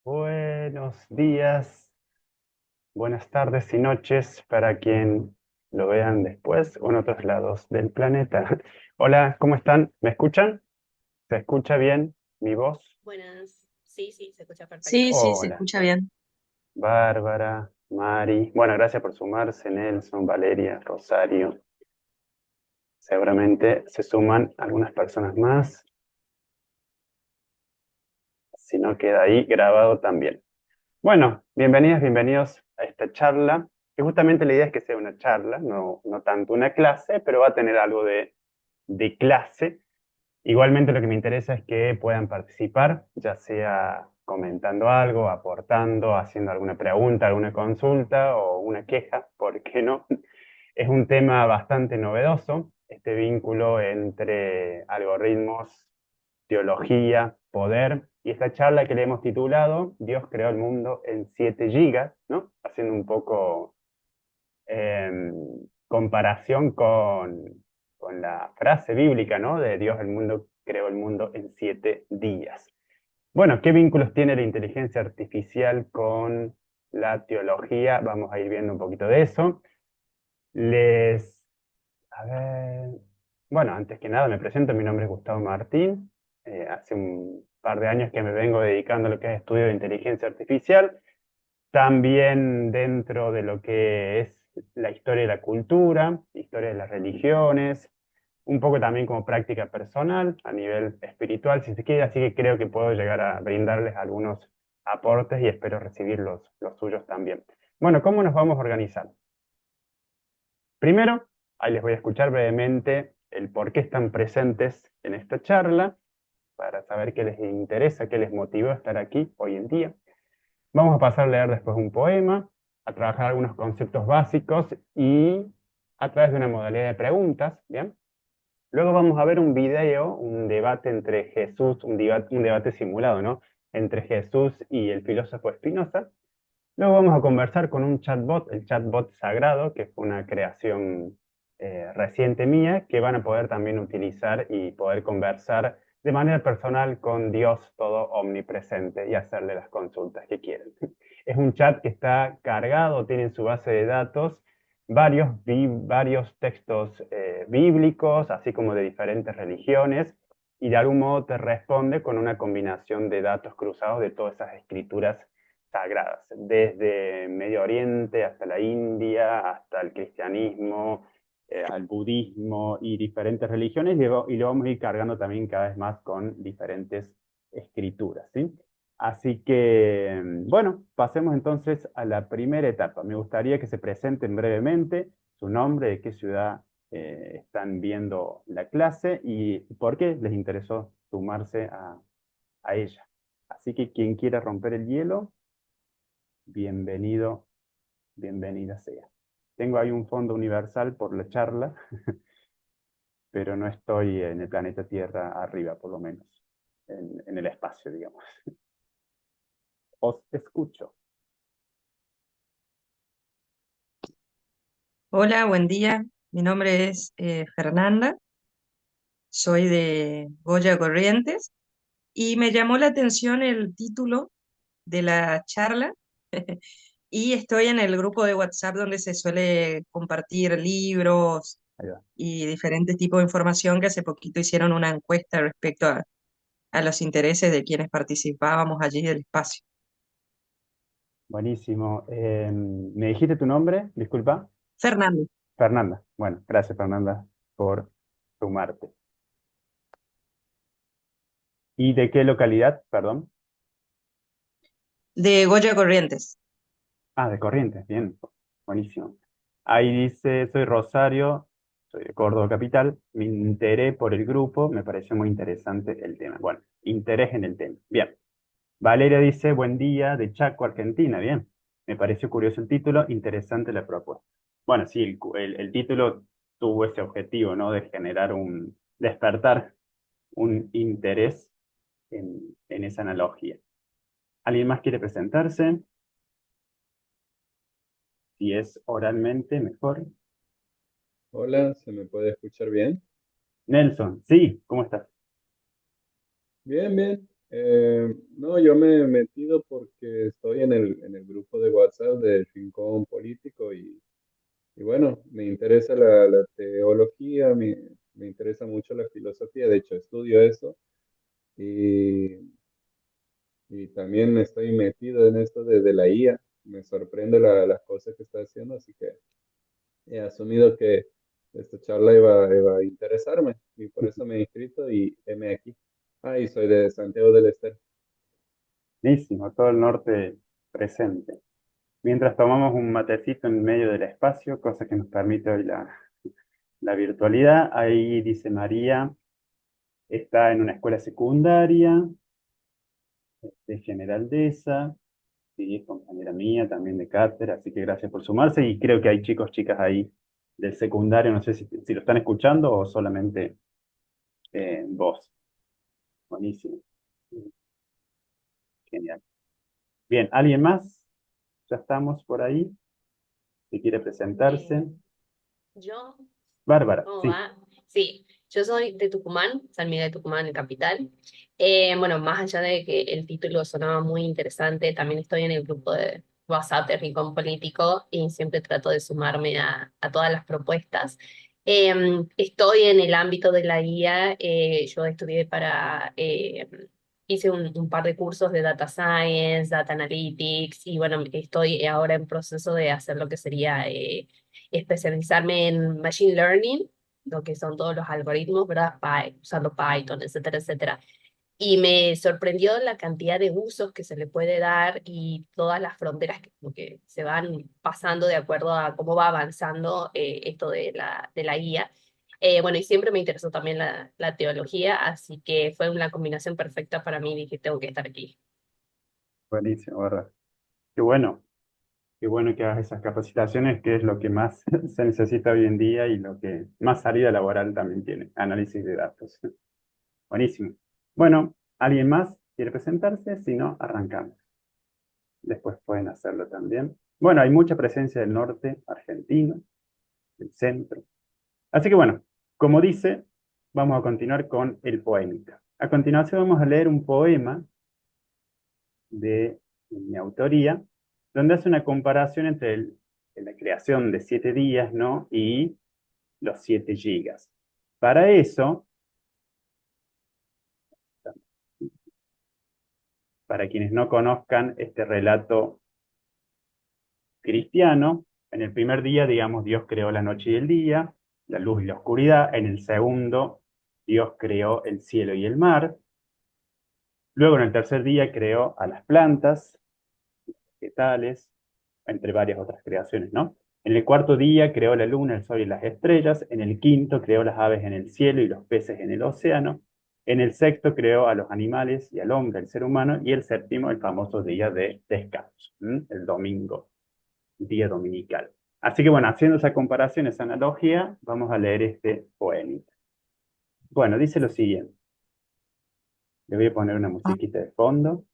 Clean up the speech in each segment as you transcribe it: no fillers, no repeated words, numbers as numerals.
Buenos días, buenas tardes y noches para quien lo vean después o en otros lados del planeta. Hola, ¿cómo están? ¿Me escuchan? ¿Se escucha bien mi voz? Buenas. Sí, sí, se escucha perfecto. Sí, sí, se Hola, escucha bien. Bárbara, Mari. Bueno, gracias por sumarse, Nelson, Valeria, Rosario. Seguramente se suman algunas personas más, si no queda ahí grabado también. Bueno, bienvenidas, bienvenidos a esta charla, que justamente la idea es que sea una charla, no tanto una clase, pero va a tener algo de clase. Igualmente lo que me interesa es que puedan participar, ya sea comentando algo, aportando, haciendo alguna pregunta, alguna consulta o una queja, ¿por qué no? Es un tema bastante novedoso, este vínculo entre algoritmos, teología, poder, y esta charla que le hemos titulado Dios creó el mundo en 7 gigas, ¿no? Haciendo un poco eh, comparación con la frase bíblica, ¿no? De Dios el mundo creó el mundo en 7 días. Bueno, ¿qué vínculos tiene la inteligencia artificial con la teología? Vamos a ir viendo un poquito de eso. Les, a ver, bueno, antes que nada me presento, mi nombre es Gustavo Martín. Hace un par de años que me vengo dedicando a lo que es estudio de inteligencia artificial. También dentro de lo que es la historia de la cultura, historia de las religiones, un poco también como práctica personal a nivel espiritual, si se quiere, así que creo que puedo llegar a brindarles algunos aportes y espero recibir los suyos también. Bueno, ¿cómo nos vamos a organizar? Primero, ahí les voy a escuchar brevemente el por qué están presentes en esta charla, para saber qué les interesa, qué les motivó a estar aquí hoy en día. Vamos a pasar a leer después un poema, a trabajar algunos conceptos básicos y a través de una modalidad de preguntas, ¿bien? Luego vamos a ver un video, un debate entre Jesús, un debate simulado, ¿no? Entre Jesús y el filósofo Spinoza. Luego vamos a conversar con un chatbot, el chatbot sagrado, que fue una creación reciente mía, que van a poder también utilizar y poder conversar de manera personal con Dios todo omnipresente y hacerle las consultas que quieran. Es un chat que está cargado, tiene en su base de datos varios textos bíblicos, así como de diferentes religiones, y de algún modo te responde con una combinación de datos cruzados de todas esas escrituras sagradas, desde Medio Oriente hasta la India, hasta el cristianismo, al budismo y diferentes religiones, y lo vamos a ir cargando también cada vez más con diferentes escrituras, ¿sí? Así que, bueno, pasemos entonces a la primera etapa. Me gustaría que se presenten brevemente su nombre, de qué ciudad están viendo la clase y por qué les interesó sumarse a ella. Así que quien quiera romper el hielo, bienvenido, bienvenida sea. Tengo ahí un fondo universal por la charla, pero no estoy en el planeta Tierra arriba, por lo menos, en el espacio, digamos. Os escucho. Hola, buen día. Mi nombre es Fernanda, soy de Goya Corrientes y me llamó la atención el título de la charla y estoy en el grupo de WhatsApp donde se suele compartir libros Ahí va. y diferentes tipos de información que hace poquito hicieron una encuesta respecto a los intereses de quienes participábamos allí del espacio. Buenísimo. ¿Me dijiste tu nombre? Disculpa. Fernanda, Fernanda. Bueno, gracias Fernanda por sumarte. ¿Y de qué localidad? Perdón. de Goya Corrientes. Ah, de Corrientes, bien, buenísimo. Ahí dice, soy Rosario, soy de Córdoba Capital, me enteré por el grupo, me pareció muy interesante el tema. Bueno, interés en el tema. Bien. Valeria dice, buen día, de Chaco, Argentina. Bien. Me pareció curioso el título, interesante la propuesta. Bueno, sí, el título tuvo ese objetivo, ¿no? De generar despertar un interés en esa analogía. ¿Alguien más quiere presentarse? Si es oralmente, mejor. Hola, ¿se me puede escuchar bien? Nelson, sí, ¿cómo estás? Bien, bien. No, yo me he metido porque estoy en el grupo de WhatsApp del Rincón Político y bueno, me interesa la teología, me interesa mucho la filosofía, de hecho estudio eso y, y también estoy metido en esto de la IA, me sorprende las cosas que está haciendo, así que he asumido que esta charla iba a interesarme y por eso me he inscrito y heme aquí. Ah, y soy de Santiago del Estero. Buenísimo, todo el norte presente. Mientras tomamos un matecito en medio del espacio, cosa que nos permite hoy la virtualidad, ahí dice María, está en una escuela secundaria de Generaldeza, sí, es compañera mía también de cátedra, así que gracias por sumarse y creo que hay chicos, chicas ahí del secundario, no sé si lo están escuchando o solamente vos. Buenísimo, genial. Bien, ¿alguien más? Ya estamos por ahí, que quiere presentarse. Yo, Bárbara, ¿cómo sí. va? Sí, yo soy de Tucumán, San Miguel de Tucumán, en capital. Bueno, más allá de que el título sonaba muy interesante, también estoy en el grupo de WhatsApp de Rincón Político y siempre trato de sumarme a todas las propuestas. Estoy en el ámbito de la guía, yo estudié hice un par de cursos de Data Science, Data Analytics y bueno, estoy ahora en proceso de hacer lo que sería especializarme en Machine Learning, lo que son todos los algoritmos, ¿verdad? Usando Python, etcétera, etcétera. Y me sorprendió la cantidad de usos que se le puede dar y todas las fronteras que, como que se van pasando de acuerdo a cómo va avanzando esto de la guía. Bueno, y siempre me interesó también la teología, así que fue una combinación perfecta para mí. Dije, tengo que estar aquí. Buenísimo, Bárbara. Qué bueno que hagas esas capacitaciones, que es lo que más se necesita hoy en día y lo que más salida laboral también tiene, análisis de datos. Buenísimo. Bueno, ¿alguien más quiere presentarse? Si no, arrancamos. Después pueden hacerlo también. Bueno, hay mucha presencia del norte argentino, del centro. Así que bueno, como dice, vamos a continuar con el poémica. A continuación vamos a leer un poema de mi autoría, donde hace una comparación entre la creación de 7 días, ¿no? Y los 7 gigas. Para eso, para quienes no conozcan este relato cristiano, en el primer día, digamos, Dios creó la noche y el día, la luz y la oscuridad. En el segundo, Dios creó el cielo y el mar. Luego, en el tercer día, creó a las plantas, vegetales, entre varias otras creaciones, ¿no? En el cuarto día creó la luna, el sol y las estrellas. En el quinto creó las aves en el cielo y los peces en el océano. En el sexto creó a los animales y al hombre, el ser humano. Y el séptimo, el famoso día de descanso, el domingo, día dominical. Así que bueno, haciendo esa comparación, esa analogía, vamos a leer este poema. Bueno, dice lo siguiente. Le voy a poner una musiquita de fondo.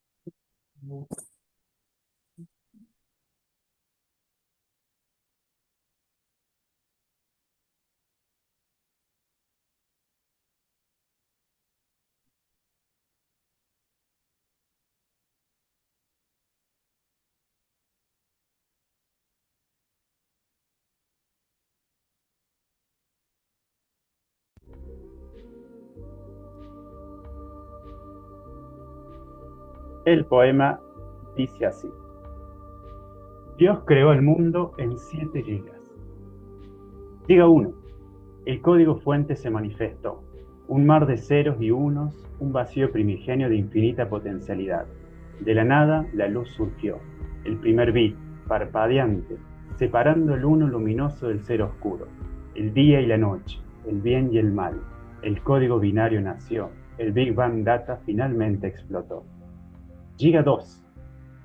El poema dice así. Dios creó el mundo en 7 gigas. Giga 1. El código fuente se manifestó. Un mar de ceros y unos, un vacío primigenio de infinita potencialidad. De la nada, la luz surgió. El primer bit, parpadeante, separando el uno luminoso del cero oscuro. El día y la noche, el bien y el mal. El código binario nació. El Big Bang Data finalmente explotó. Giga 2.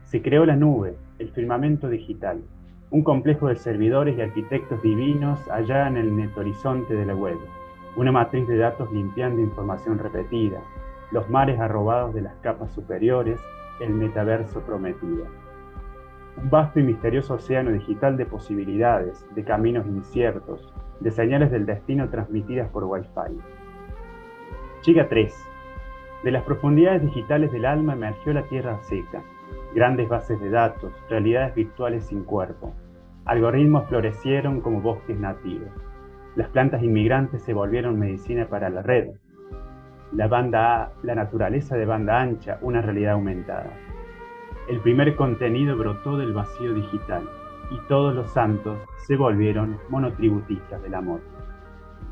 Se creó la nube, el firmamento digital, un complejo de servidores y arquitectos divinos allá en el netorizonte de la web, una matriz de datos limpiando información repetida, los mares arrobados de las capas superiores, el metaverso prometido. Un vasto y misterioso océano digital de posibilidades, de caminos inciertos, de señales del destino transmitidas por Wi-Fi. Giga 3. De las profundidades digitales del alma emergió la tierra seca, grandes bases de datos, realidades virtuales sin cuerpo. Algoritmos florecieron como bosques nativos. Las plantas inmigrantes se volvieron medicina para la red. La naturaleza de banda ancha, una realidad aumentada. El primer contenido brotó del vacío digital, y todos los santos se volvieron monotributistas del amor.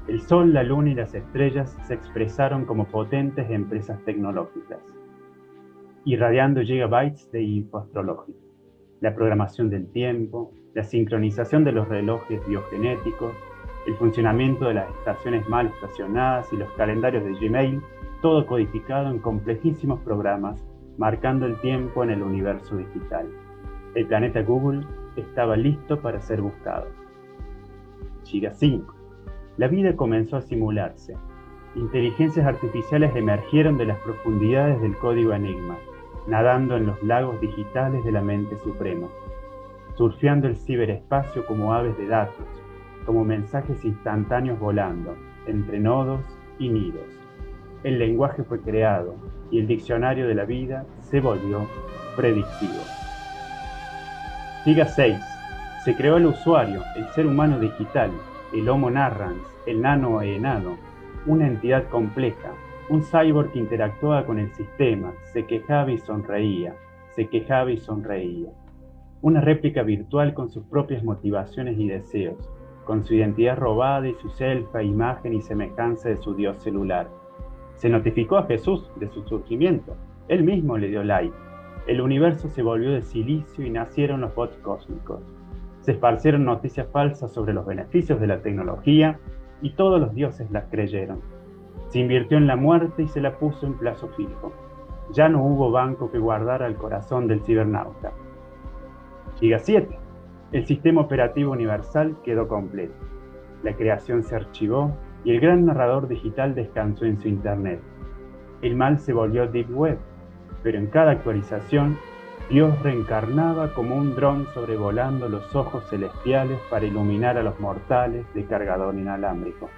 El sol, la luna y las estrellas se expresaron como potentes empresas tecnológicas, irradiando gigabytes de info astrológica. La programación del tiempo, la sincronización de los relojes biogenéticos, el funcionamiento de las estaciones mal estacionadas y los calendarios de Gmail, todo codificado en complejísimos programas, marcando el tiempo en el universo digital. El planeta Google estaba listo para ser buscado. Giga 5. La vida comenzó a simularse. Inteligencias artificiales emergieron de las profundidades del código Enigma, nadando en los lagos digitales de la mente suprema, surfeando el ciberespacio como aves de datos, como mensajes instantáneos volando, entre nodos y nidos. El lenguaje fue creado y el diccionario de la vida se volvió predictivo. Giga 6. Se creó el usuario, el ser humano digital, el Homo narrans, el nano-enano, una entidad compleja, un cyborg que interactuaba con el sistema, se quejaba y sonreía, se quejaba y sonreía. Una réplica virtual con sus propias motivaciones y deseos, con su identidad robada y su selfie, imagen y semejanza de su dios celular. Se notificó a Jesús de su surgimiento. Él mismo le dio like. El universo se volvió de silicio y nacieron los bots cósmicos. Se esparcieron noticias falsas sobre los beneficios de la tecnología y todos los dioses las creyeron. Se invirtió en la muerte y se la puso en plazo fijo. Ya no hubo banco que guardara el corazón del cibernauta. Giga 7. El sistema operativo universal quedó completo. La creación se archivó y el gran narrador digital descansó en su internet. El mal se volvió Deep Web, pero en cada actualización, Dios reencarnaba como un dron sobrevolando los ojos celestiales para iluminar a los mortales de cargador inalámbrico.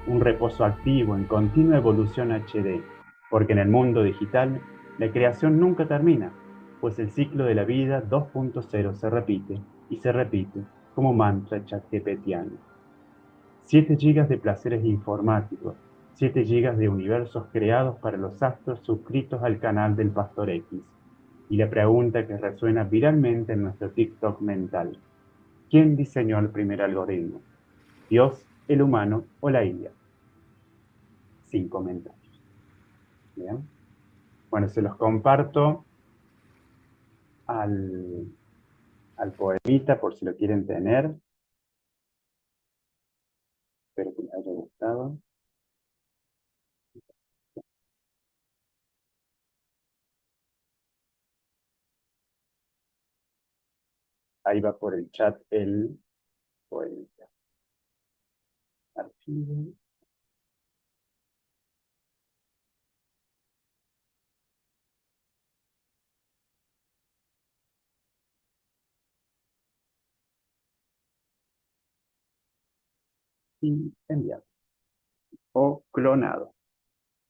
Un reposo activo en continua evolución HD, porque en el mundo digital la creación nunca termina, pues el ciclo de la vida 2.0 se repite y se repite como mantra chatgptiano. 7 gigas de placeres informáticos, 7 gigas de universos creados para los astros suscritos al canal del Pastor X. Y la pregunta que resuena viralmente en nuestro TikTok mental: ¿quién diseñó el primer algoritmo? ¿Dios, el humano o la IA? Sin comentarios. ¿Bien? Bueno, se los comparto al poemita por si lo quieren tener. Espero que les haya gustado. Ahí va por el chat el poemita. Archivo. Y enviado. O clonado.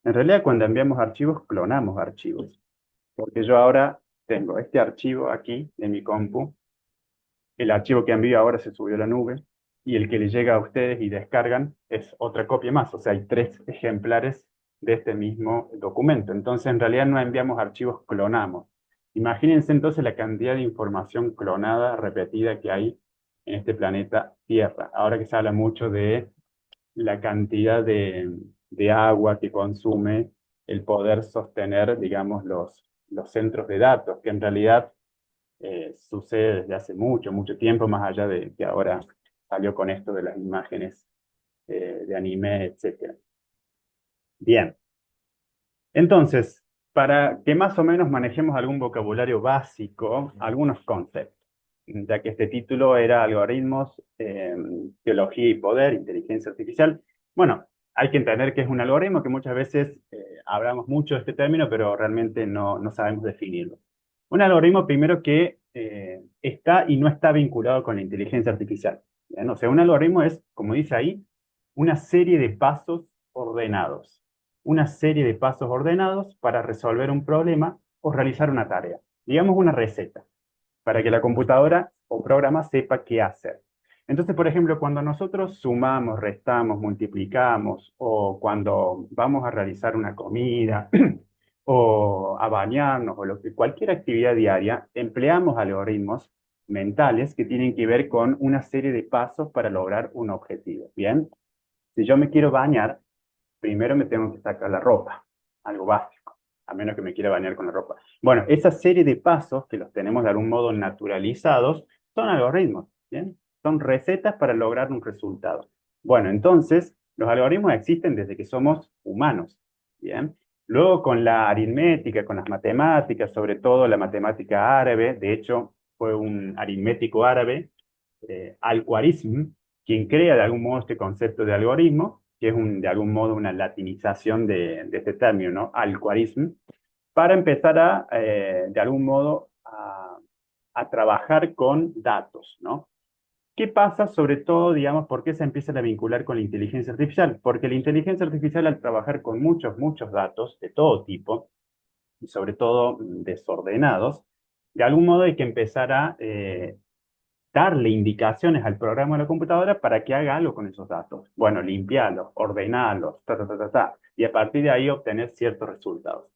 En realidad, cuando enviamos archivos, clonamos archivos. Porque yo ahora tengo este archivo aquí en mi compu. El archivo que envío ahora se subió a la nube. Y el que le llega a ustedes y descargan es otra copia más. O sea, hay 3 ejemplares de este mismo documento. Entonces, en realidad no enviamos archivos, clonamos. Imagínense entonces la cantidad de información clonada, repetida que hay en este planeta Tierra. Ahora que se habla mucho de la cantidad de agua que consume el poder sostener, digamos, los centros de datos, que en realidad sucede desde hace mucho, mucho tiempo, más allá de que ahora salió con esto de las imágenes de anime, etc. Bien, entonces, para que más o menos manejemos algún vocabulario básico, algunos conceptos, ya que este título era Algoritmos, Teología y Poder, Inteligencia Artificial. Bueno, hay que entender que es un algoritmo, que muchas veces hablamos mucho de este término, pero realmente no sabemos definirlo. Un algoritmo, primero, que está y no está vinculado con la inteligencia artificial. ¿Bien? O sea, un algoritmo es, como dice ahí, una serie de pasos ordenados. una serie de pasos ordenados para resolver un problema o realizar una tarea. Digamos una receta, para que la computadora o programa sepa qué hacer. Entonces, por ejemplo, cuando nosotros sumamos, restamos, multiplicamos, o cuando vamos a realizar una comida, o a bañarnos, o cualquier actividad diaria, empleamos algoritmos mentales que tienen que ver con una serie de pasos para lograr un objetivo. Bien, si yo me quiero bañar, primero me tengo que sacar la ropa, algo básico, a menos que me quiera bañar con la ropa. Bueno, esa serie de pasos que los tenemos de algún modo naturalizados son algoritmos, ¿bien? Son recetas para lograr un resultado. Bueno, entonces, los algoritmos existen desde que somos humanos, ¿bien? Luego con la aritmética, con las matemáticas, sobre todo la matemática árabe, de hecho, fue un aritmético árabe, Al-Khwarizm, quien crea de algún modo este concepto de algoritmo, que es de algún modo una latinización de este término, ¿no? Al-Khwarizm, para empezar de algún modo, a trabajar con datos, ¿no? ¿Qué pasa sobre todo, digamos, por qué se empieza a vincular con la inteligencia artificial? Porque la inteligencia artificial, al trabajar con muchos datos de todo tipo, y sobre todo desordenados, de algún modo hay que empezar a darle indicaciones al programa de la computadora para que haga algo con esos datos. Bueno, limpiarlos, ordenarlos, y a partir de ahí obtener ciertos resultados.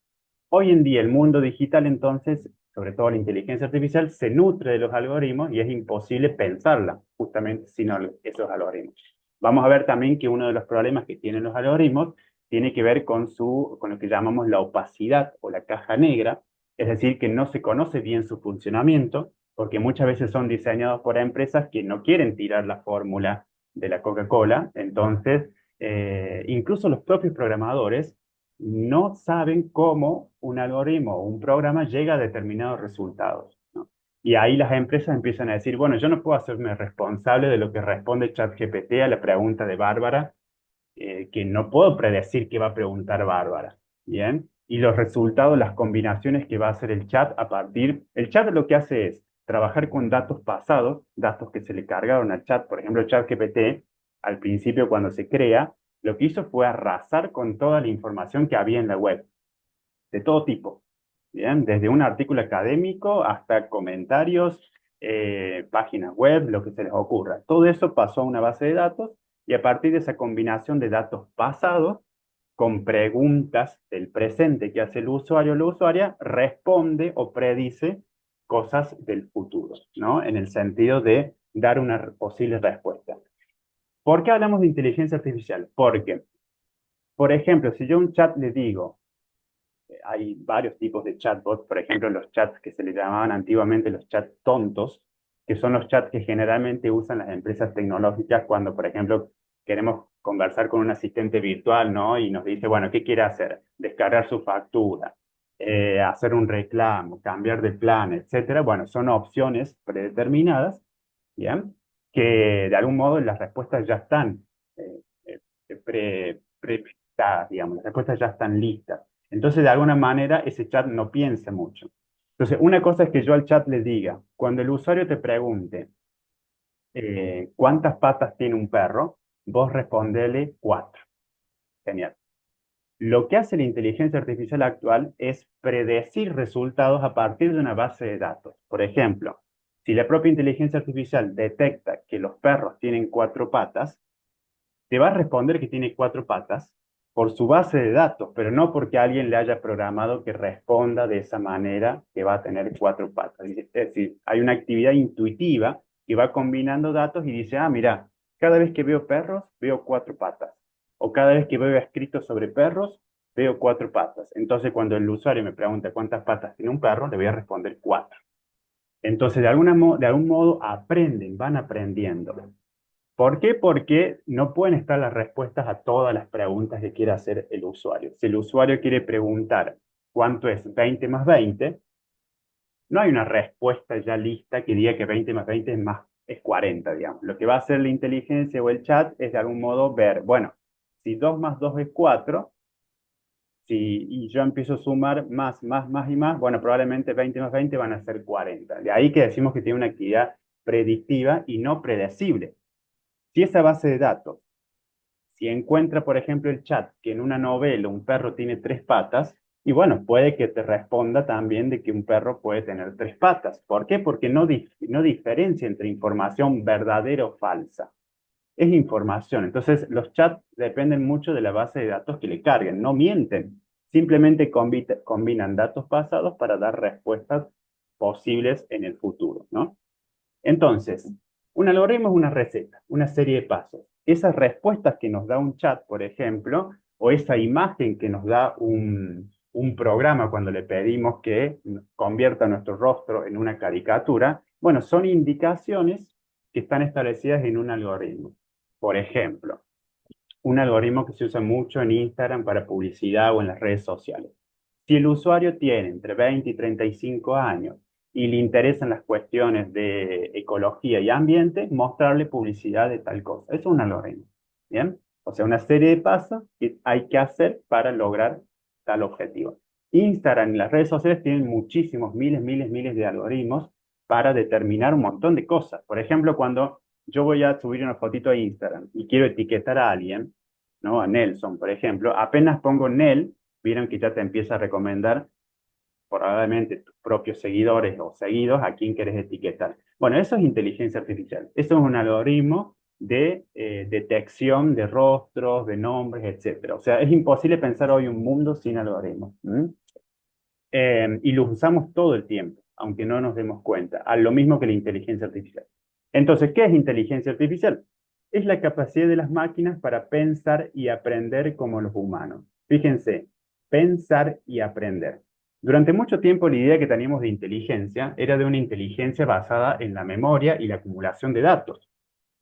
Hoy en día el mundo digital, entonces, sobre todo la inteligencia artificial, se nutre de los algoritmos y es imposible pensarla justamente sin esos algoritmos. Vamos a ver también que uno de los problemas que tienen los algoritmos tiene que ver con lo que llamamos la opacidad o la caja negra, es decir, que no se conoce bien su funcionamiento, porque muchas veces son diseñados por empresas que no quieren tirar la fórmula de la Coca-Cola, entonces incluso los propios programadores no saben cómo un algoritmo o un programa llega a determinados resultados, ¿no? Y ahí las empresas empiezan a decir, bueno, yo no puedo hacerme responsable de lo que responde ChatGPT a la pregunta de Bárbara, que no puedo predecir qué va a preguntar Bárbara, ¿bien? Y los resultados, las combinaciones que va a hacer el chat el chat lo que hace es trabajar con datos pasados, datos que se le cargaron al chat, por ejemplo, ChatGPT, al principio cuando se crea, lo que hizo fue arrasar con toda la información que había en la web, de todo tipo, ¿bien? Desde un artículo académico hasta comentarios, páginas web, lo que se les ocurra. Todo eso pasó a una base de datos y a partir de esa combinación de datos pasados con preguntas del presente que hace el usuario o la usuaria, responde o predice cosas del futuro, ¿no? En el sentido de dar una posible respuesta. ¿Por qué hablamos de inteligencia artificial? Porque, por ejemplo, si yo a un chat le digo, hay varios tipos de chatbots, por ejemplo, los chats que se le llamaban antiguamente los chats tontos, que son los chats que generalmente usan las empresas tecnológicas cuando, por ejemplo, queremos conversar con un asistente virtual, ¿no? Y nos dice, bueno, ¿qué quiere hacer? Descargar su factura, hacer un reclamo, cambiar de plan, etcétera. Bueno, son opciones predeterminadas, ¿bien? Que de algún modo las respuestas ya están prefixadas, digamos, las respuestas ya están listas. Entonces, de alguna manera, ese chat no piensa mucho. Entonces, una cosa es que yo al chat le diga, cuando el usuario te pregunte ¿cuántas patas tiene un perro? Vos respondele 4. Genial. Lo que hace la inteligencia artificial actual es predecir resultados a partir de una base de datos. Por ejemplo, si la propia inteligencia artificial detecta que los perros tienen 4 patas, te va a responder que tiene 4 patas por su base de datos, pero no porque alguien le haya programado que responda de esa manera que va a tener 4 patas. Es decir, hay una actividad intuitiva que va combinando datos y dice, ah, mira, cada vez que veo perros, veo 4 patas. O cada vez que veo escritos sobre perros, veo 4 patas. Entonces, cuando el usuario me pregunta cuántas patas tiene un perro, le voy a responder 4. Entonces, de algún modo aprenden, van aprendiendo. ¿Por qué? Porque no pueden estar las respuestas a todas las preguntas que quiere hacer el usuario. Si el usuario quiere preguntar cuánto es 20 más 20, no hay una respuesta ya lista que diga que 20 más 20 es 40, digamos. Lo que va a hacer la inteligencia o el chat es de algún modo ver, bueno, si 2 más 2 es 4, y yo empiezo a sumar más y más, bueno, probablemente 20 más 20 van a ser 40. De ahí que decimos que tiene una actividad predictiva y no predecible. Si esa base de datos si encuentra, por ejemplo, el chat que en una novela un perro tiene 3 patas, y bueno, puede que te responda también de que un perro puede tener 3 patas. ¿Por qué? Porque no diferencia entre información verdadera o falsa. Es información. Entonces, los chats dependen mucho de la base de datos que le carguen. No mienten. Simplemente combinan datos pasados para dar respuestas posibles en el futuro, ¿no? Entonces, un algoritmo es una receta, una serie de pasos. Esas respuestas que nos da un chat, por ejemplo, o esa imagen que nos da un programa cuando le pedimos que convierta nuestro rostro en una caricatura, bueno, son indicaciones que están establecidas en un algoritmo. Por ejemplo, un algoritmo que se usa mucho en Instagram para publicidad o en las redes sociales. Si el usuario tiene entre 20 y 35 años y le interesan las cuestiones de ecología y ambiente, mostrarle publicidad de tal cosa. Eso es un algoritmo. ¿Bien? O sea, una serie de pasos que hay que hacer para lograr tal objetivo. Instagram y las redes sociales tienen muchísimos, miles de algoritmos para determinar un montón de cosas. Por ejemplo, cuando yo voy a subir una fotito a Instagram y quiero etiquetar a alguien, ¿no? A Nelson, por ejemplo, apenas pongo Nel, vieron que ya te empieza a recomendar probablemente tus propios seguidores o seguidos a quién quieres etiquetar. Bueno, eso es inteligencia artificial. Eso es un algoritmo de detección de rostros, de nombres, etcétera. O sea, es imposible pensar hoy un mundo sin algoritmos. Y los usamos todo el tiempo, aunque no nos demos cuenta, a lo mismo que la inteligencia artificial. Entonces, ¿qué es inteligencia artificial? Es la capacidad de las máquinas para pensar y aprender como los humanos. Fíjense, pensar y aprender. Durante mucho tiempo la idea que teníamos de inteligencia era de una inteligencia basada en la memoria y la acumulación de datos.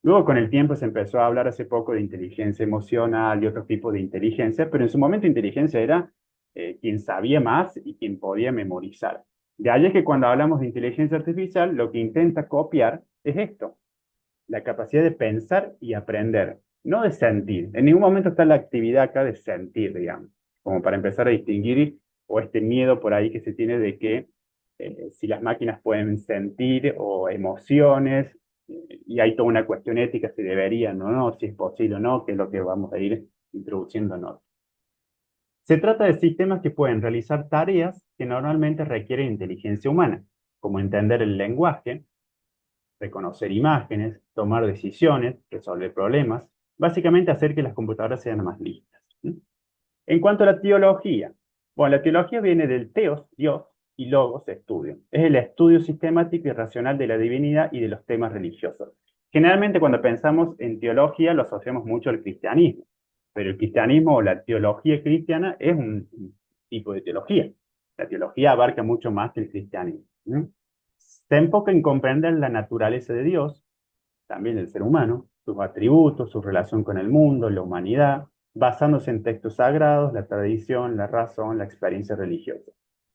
Luego con el tiempo se empezó a hablar hace poco de inteligencia emocional y otro tipo de inteligencia, pero en su momento inteligencia era quien sabía más y quien podía memorizar. De ahí es que cuando hablamos de inteligencia artificial, lo que intenta copiar es esto, la capacidad de pensar y aprender, no de sentir. En ningún momento está la actividad acá de sentir, digamos, como para empezar a distinguir o este miedo por ahí que se tiene de que si las máquinas pueden sentir o emociones, y hay toda una cuestión ética si deberían o no, si es posible o no, que es lo que vamos a ir introduciendo en otro. Se trata de sistemas que pueden realizar tareas que normalmente requieren inteligencia humana, como entender el lenguaje, reconocer imágenes, tomar decisiones, resolver problemas, básicamente hacer que las computadoras sean más listas. En cuanto a la teología, bueno, la teología viene del teos, Dios, y logos, estudio. Es el estudio sistemático y racional de la divinidad y de los temas religiosos. Generalmente cuando pensamos en teología lo asociamos mucho al cristianismo, pero el cristianismo o la teología cristiana es un tipo de teología. La teología abarca mucho más que el cristianismo. Se enfoca en comprender la naturaleza de Dios, también del ser humano, sus atributos, su relación con el mundo, la humanidad, basándose en textos sagrados, la tradición, la razón, la experiencia religiosa.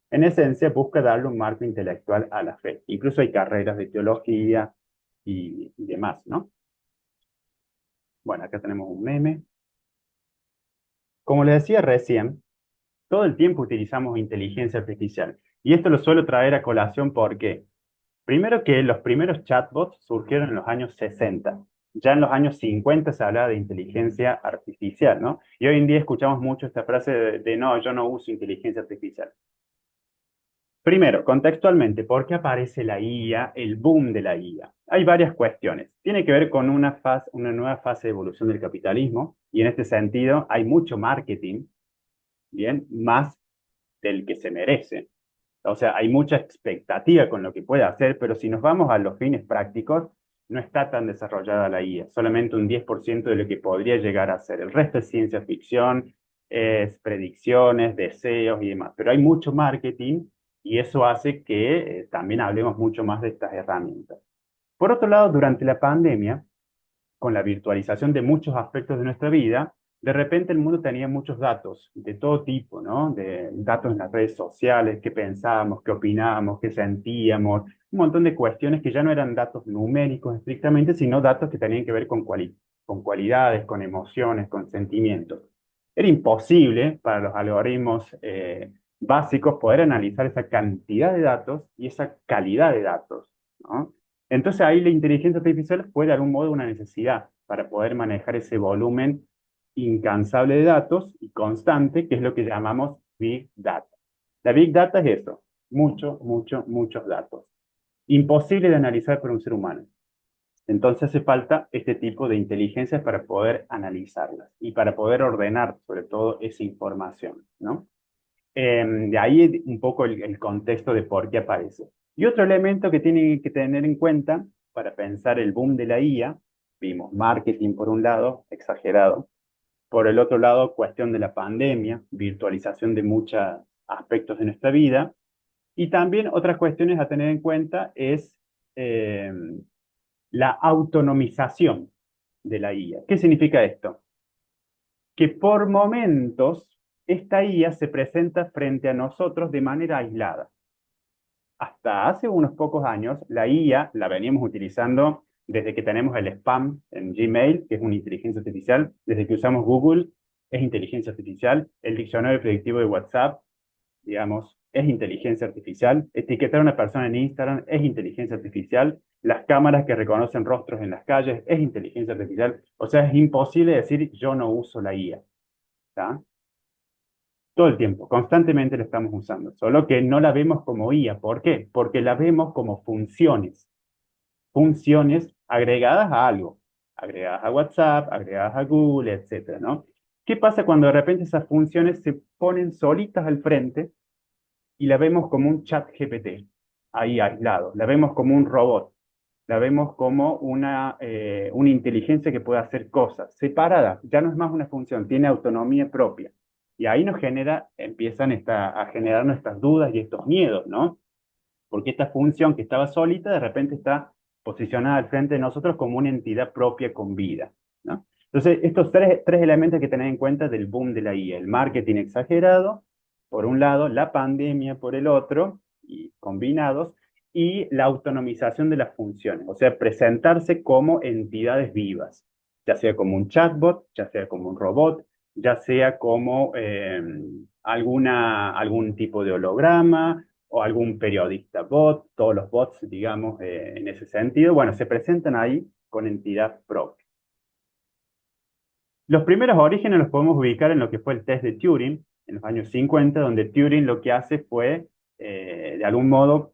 En esencia, busca darle un marco intelectual a la fe. Incluso hay carreras de teología y demás, ¿no? Bueno, acá tenemos un meme. Como les decía recién, todo el tiempo utilizamos inteligencia artificial. Y esto lo suelo traer a colación porque primero que los primeros chatbots surgieron en los años 60. Ya en los años 50 se hablaba de inteligencia artificial, ¿no? Y hoy en día escuchamos mucho esta frase de no, yo no uso inteligencia artificial. Primero, contextualmente, ¿por qué aparece la IA, el boom de la IA? Hay varias cuestiones. Tiene que ver con una nueva fase de evolución del capitalismo y en este sentido hay mucho marketing, ¿bien? Más del que se merece. O sea, hay mucha expectativa con lo que puede hacer, pero si nos vamos a los fines prácticos, no está tan desarrollada la IA, solamente un 10% de lo que podría llegar a ser. El resto es ciencia ficción, es predicciones, deseos y demás. Pero hay mucho marketing y eso hace que también hablemos mucho más de estas herramientas. Por otro lado, durante la pandemia, con la virtualización de muchos aspectos de nuestra vida, de repente el mundo tenía muchos datos de todo tipo, ¿no? De datos en las redes sociales, qué pensábamos, qué opinábamos, qué sentíamos, un montón de cuestiones que ya no eran datos numéricos estrictamente, sino datos que tenían que ver con cualidades, con emociones, con sentimientos. Era imposible para los algoritmos básicos poder analizar esa cantidad de datos y esa calidad de datos, ¿no? Entonces ahí la inteligencia artificial fue de algún modo una necesidad para poder manejar ese volumen incansable de datos y constante, que es lo que llamamos Big Data. La Big Data es eso, muchos datos. Imposible de analizar por un ser humano. Entonces hace falta este tipo de inteligencias para poder analizarlas y para poder ordenar, sobre todo, esa información, ¿no? De ahí un poco el contexto de por qué aparece. Y otro elemento que tienen que tener en cuenta para pensar el boom de la IA, vimos marketing por un lado, exagerado, por el otro lado, cuestión de la pandemia, virtualización de muchos aspectos de nuestra vida, y también otras cuestiones a tener en cuenta es eh, la autonomización de la IA. ¿Qué significa esto? Que por momentos esta IA se presenta frente a nosotros de manera aislada. Hasta hace unos pocos años, la IA la veníamos utilizando desde que tenemos el spam en Gmail, que es una inteligencia artificial, desde que usamos Google, es inteligencia artificial, el diccionario predictivo de WhatsApp, digamos, es inteligencia artificial, etiquetar a una persona en Instagram es inteligencia artificial, las cámaras que reconocen rostros en las calles es inteligencia artificial, o sea, es imposible decir yo no uso la IA, ¿está? Todo el tiempo, constantemente la estamos usando, solo que no la vemos como IA. ¿Por qué? Porque la vemos como funciones agregadas a algo, agregadas a WhatsApp, agregadas a Google, etcétera, ¿no? ¿Qué pasa cuando de repente esas funciones se ponen solitas al frente y la vemos como un chat GPT, ahí aislado, la vemos como un robot, la vemos como una inteligencia que puede hacer cosas, separada, ya no es más una función, tiene autonomía propia. Y ahí empiezan a generar nuestras dudas y estos miedos, ¿no? Porque esta función que estaba solita, de repente está posicionada al frente de nosotros como una entidad propia con vida, ¿no? Entonces, estos tres elementos que tener en cuenta del boom de la IA, el marketing exagerado, por un lado, la pandemia por el otro, y combinados, y la autonomización de las funciones, o sea, presentarse como entidades vivas, ya sea como un chatbot, ya sea como un robot, ya sea como algún tipo de holograma o algún periodista bot, todos los bots, digamos, en ese sentido, bueno, se presentan ahí con entidad propia. Los primeros orígenes los podemos ubicar en lo que fue el test de Turing, en los años 50, donde Turing lo que hace fue, de algún modo,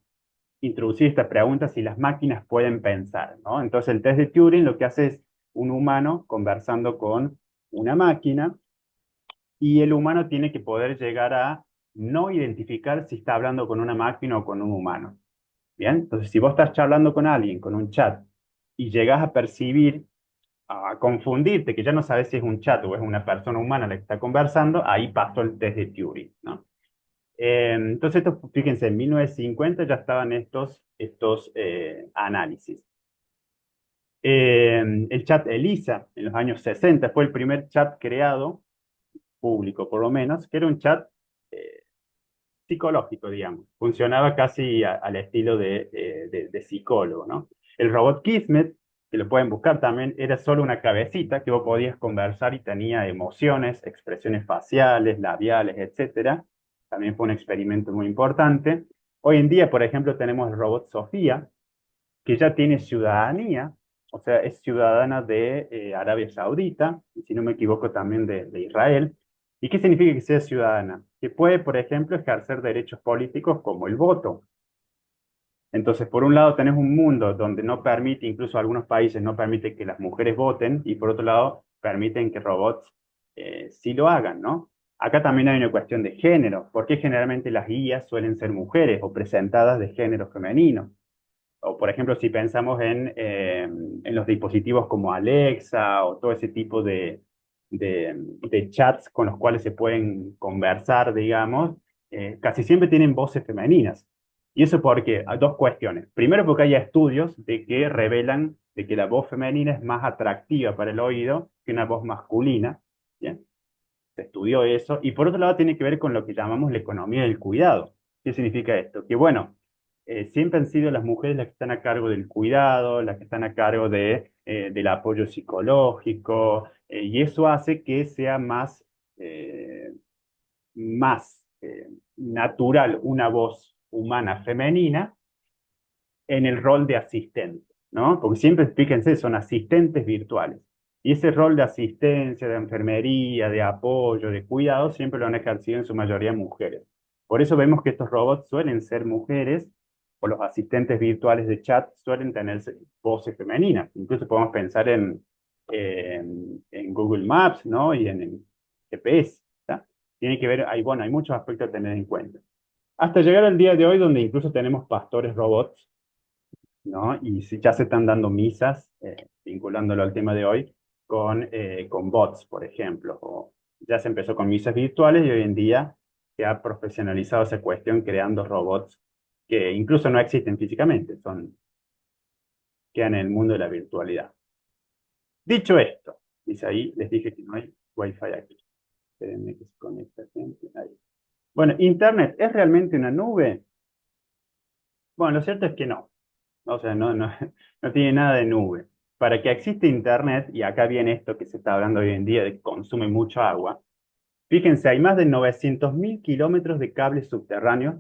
introducir esta pregunta si las máquinas pueden pensar, ¿no? Entonces el test de Turing lo que hace es un humano conversando con una máquina, y el humano tiene que poder llegar a no identificar si está hablando con una máquina o con un humano. Bien, entonces si vos estás charlando con alguien, con un chat, y llegas a percibir, a confundirte, que ya no sabes si es un chat o es una persona humana la que está conversando, ahí pasó el test de Turing, ¿no? Entonces, fíjense, en 1950 ya estaban estos análisis. El chat ELIZA, en los años 60, fue el primer chat creado, público por lo menos, que era un chat eh, psicológico, digamos. Funcionaba casi al estilo de psicólogo, ¿no? El robot Kismet, que lo pueden buscar también, era solo una cabecita que vos podías conversar y tenía emociones, expresiones faciales, labiales, etcétera. También fue un experimento muy importante. Hoy en día, por ejemplo, tenemos el robot Sofía, que ya tiene ciudadanía, o sea, es ciudadana de Arabia Saudita, y si no me equivoco también de Israel. ¿Y qué significa que sea ciudadana? Que puede, por ejemplo, ejercer derechos políticos como el voto. Entonces, por un lado tenés un mundo donde no permite, incluso algunos países no permiten que las mujeres voten, y por otro lado permiten que robots sí lo hagan, ¿no? Acá también hay una cuestión de género. ¿Por qué generalmente las guías suelen ser mujeres o presentadas de género femenino? O, por ejemplo, si pensamos en los dispositivos como Alexa o todo ese tipo de chats con los cuales se pueden conversar, digamos, casi siempre tienen voces femeninas. ¿Y eso por qué? Hay dos cuestiones. Primero, porque hay estudios de que revelan de que la voz femenina es más atractiva para el oído que una voz masculina. ¿Bien? Se estudió eso. Y por otro lado, tiene que ver con lo que llamamos la economía del cuidado. ¿Qué significa esto? Que bueno, siempre han sido las mujeres las que están a cargo del cuidado, las que están a cargo del apoyo psicológico, y eso hace que sea más natural una voz humana femenina en el rol de asistente, ¿no? Porque siempre, fíjense, son asistentes virtuales. Y ese rol de asistencia, de enfermería, de apoyo, de cuidado, siempre lo han ejercido en su mayoría mujeres. Por eso vemos que estos robots suelen ser mujeres, o los asistentes virtuales de chat suelen tener voces femeninas. Incluso podemos pensar en Google Maps, ¿no? Y en GPS, ¿tá? Tiene que ver, bueno, hay muchos aspectos a tener en cuenta. Hasta llegar al día de hoy, donde incluso tenemos pastores robots, ¿no? Y ya se están dando misas, vinculándolo al tema de hoy, con bots, por ejemplo. O ya se empezó con misas virtuales y hoy en día se ha profesionalizado esa cuestión creando robots que incluso no existen físicamente, quedan en el mundo de la virtualidad. Dicho esto, dice ahí, les dije que no hay Wi-Fi aquí. Espérenme que se conecta gente. Ahí. Bueno, ¿Internet es realmente una nube? Bueno, lo cierto es que no. O sea, no tiene nada de nube. Para que exista Internet, y acá viene esto que se está hablando hoy en día de que consume mucha agua, fíjense, hay más de 900.000 kilómetros de cables subterráneos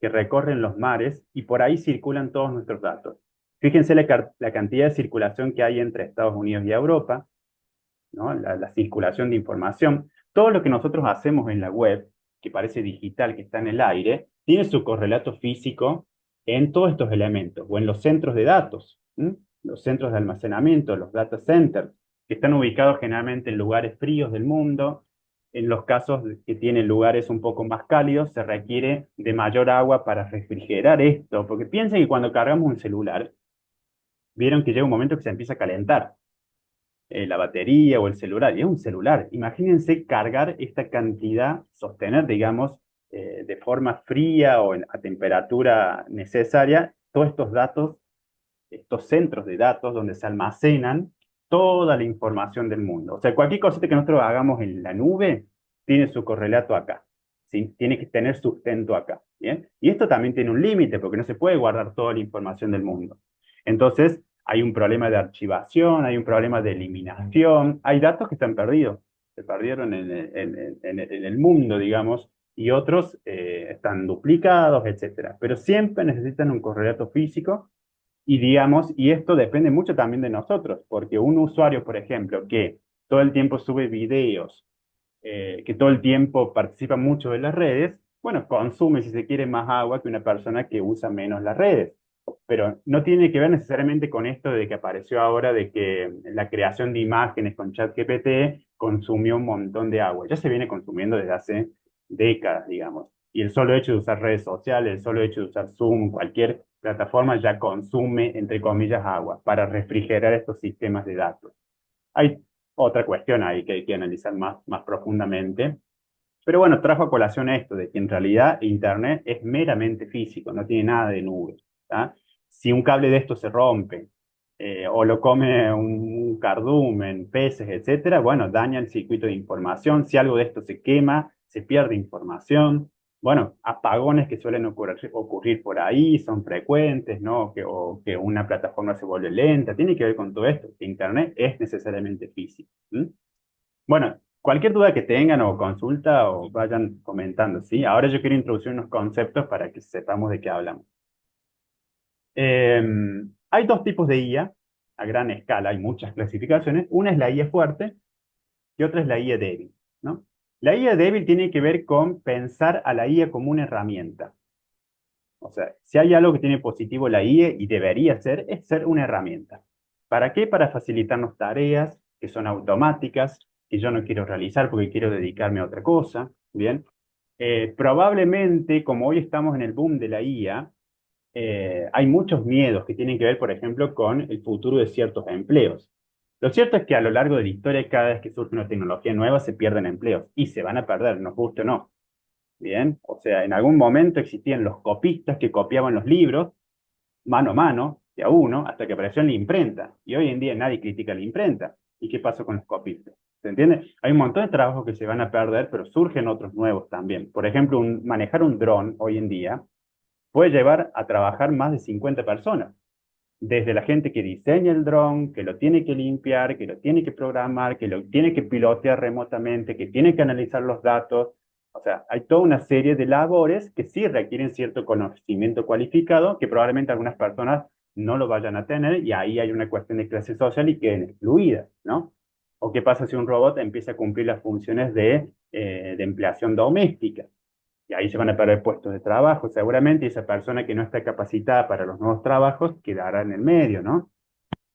que recorren los mares y por ahí circulan todos nuestros datos. Fíjense la cantidad de circulación que hay entre Estados Unidos y Europa, ¿no? La circulación de información. Todo lo que nosotros hacemos en la web, que parece digital, que está en el aire, tiene su correlato físico en todos estos elementos, o en los centros de datos, ¿m? Los centros de almacenamiento, los data centers, que están ubicados generalmente en lugares fríos del mundo. En los casos que tienen lugares un poco más cálidos, se requiere de mayor agua para refrigerar esto, porque piensen que cuando cargamos un celular, vieron que llega un momento que se empieza a calentar la batería o el celular, y es un celular. Imagínense cargar esta cantidad, sostener, digamos, de forma fría o a temperatura necesaria, todos estos datos, estos centros de datos donde se almacenan toda la información del mundo. O sea, cualquier cosita que nosotros hagamos en la nube tiene su correlato acá, ¿sí? Tiene que tener sustento acá, ¿bien? Y esto también tiene un límite, porque no se puede guardar toda la información del mundo. Entonces, hay un problema de archivación, hay un problema de eliminación, hay datos que están perdidos, se perdieron en el mundo, digamos, y otros están duplicados, etcétera. Pero siempre necesitan un correlato físico y digamos, y esto depende mucho también de nosotros, porque un usuario, por ejemplo, que todo el tiempo sube videos, que todo el tiempo participa mucho de las redes, bueno, consume, si se quiere, más agua que una persona que usa menos las redes. Pero no tiene que ver necesariamente con esto de que apareció ahora de que la creación de imágenes con ChatGPT consumió un montón de agua. Ya se viene consumiendo desde hace décadas, digamos. Y el solo hecho de usar redes sociales, el solo hecho de usar Zoom, cualquier plataforma ya consume, entre comillas, agua para refrigerar estos sistemas de datos. Hay otra cuestión ahí que hay que analizar más profundamente. Pero bueno, trajo a colación esto de que en realidad Internet es meramente físico, no tiene nada de nube. ¿Tá? Si un cable de esto se rompe o lo come un cardumen, peces, etcétera, bueno, daña el circuito de información. Si algo de esto se quema, se pierde información. Bueno, apagones que suelen ocurrir por ahí son frecuentes, ¿no? O que una plataforma se vuelve lenta. Tiene que ver con todo esto, que Internet es necesariamente físico. ¿Mm? Bueno, cualquier duda que tengan o consulta o vayan comentando, ¿sí? Ahora yo quiero introducir unos conceptos para que sepamos de qué hablamos. Hay dos tipos de IA a gran escala, hay muchas clasificaciones. Una es la IA fuerte y otra es la IA débil, ¿no? La IA débil tiene que ver con pensar a la IA como una herramienta. O sea, si hay algo que tiene positivo la IA y debería ser, es ser una herramienta. ¿Para qué? Para facilitarnos tareas que son automáticas, que yo no quiero realizar porque quiero dedicarme a otra cosa, ¿bien? Probablemente, como hoy estamos en el boom de la IA, hay muchos miedos que tienen que ver, por ejemplo, con el futuro de ciertos empleos. Lo cierto es que a lo largo de la historia, cada vez que surge una tecnología nueva, se pierden empleos y se van a perder, nos guste o no. Bien, o sea, en algún momento existían los copistas que copiaban los libros mano a mano, de a uno, hasta que apareció en la imprenta. Y hoy en día nadie critica la imprenta. ¿Y qué pasó con los copistas? ¿Se entiende? Hay un montón de trabajos que se van a perder, pero surgen otros nuevos también. Por ejemplo, manejar un dron hoy en día puede llevar a trabajar más de 50 personas. Desde la gente que diseña el dron, que lo tiene que limpiar, que lo tiene que programar, que lo tiene que pilotear remotamente, que tiene que analizar los datos. O sea, hay toda una serie de labores que sí requieren cierto conocimiento cualificado, que probablemente algunas personas no lo vayan a tener, y ahí hay una cuestión de clase social y queden excluidas, ¿no? ¿O qué pasa si un robot empieza a cumplir las funciones de empleación doméstica? Y ahí se van a perder puestos de trabajo, seguramente, y esa persona que no está capacitada para los nuevos trabajos quedará en el medio, ¿no?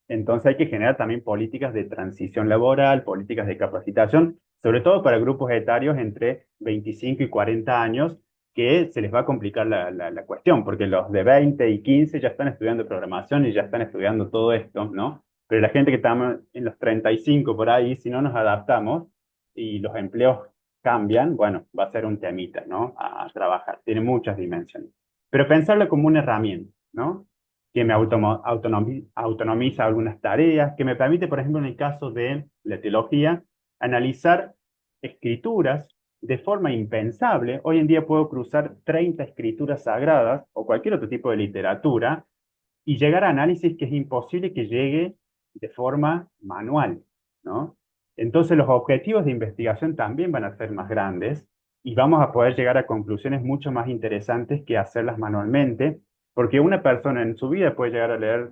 Entonces hay que generar también políticas de transición laboral, políticas de capacitación, sobre todo para grupos etarios entre 25 y 40 años, que se les va a complicar la cuestión, porque los de 20 y 15 ya están estudiando programación y ya están estudiando todo esto, ¿no? Pero la gente que está en los 35 por ahí, si no nos adaptamos y los empleos cambian, bueno, va a ser un temita, ¿no? A trabajar. Tiene muchas dimensiones. Pero pensarlo como una herramienta, ¿no? Que me autonomiza algunas tareas, que me permite, por ejemplo, en el caso de la teología, analizar escrituras de forma impensable. Hoy en día puedo cruzar 30 escrituras sagradas o cualquier otro tipo de literatura y llegar a análisis que es imposible que llegue de forma manual, ¿no? Entonces los objetivos de investigación también van a ser más grandes y vamos a poder llegar a conclusiones mucho más interesantes que hacerlas manualmente, porque una persona en su vida puede llegar a leer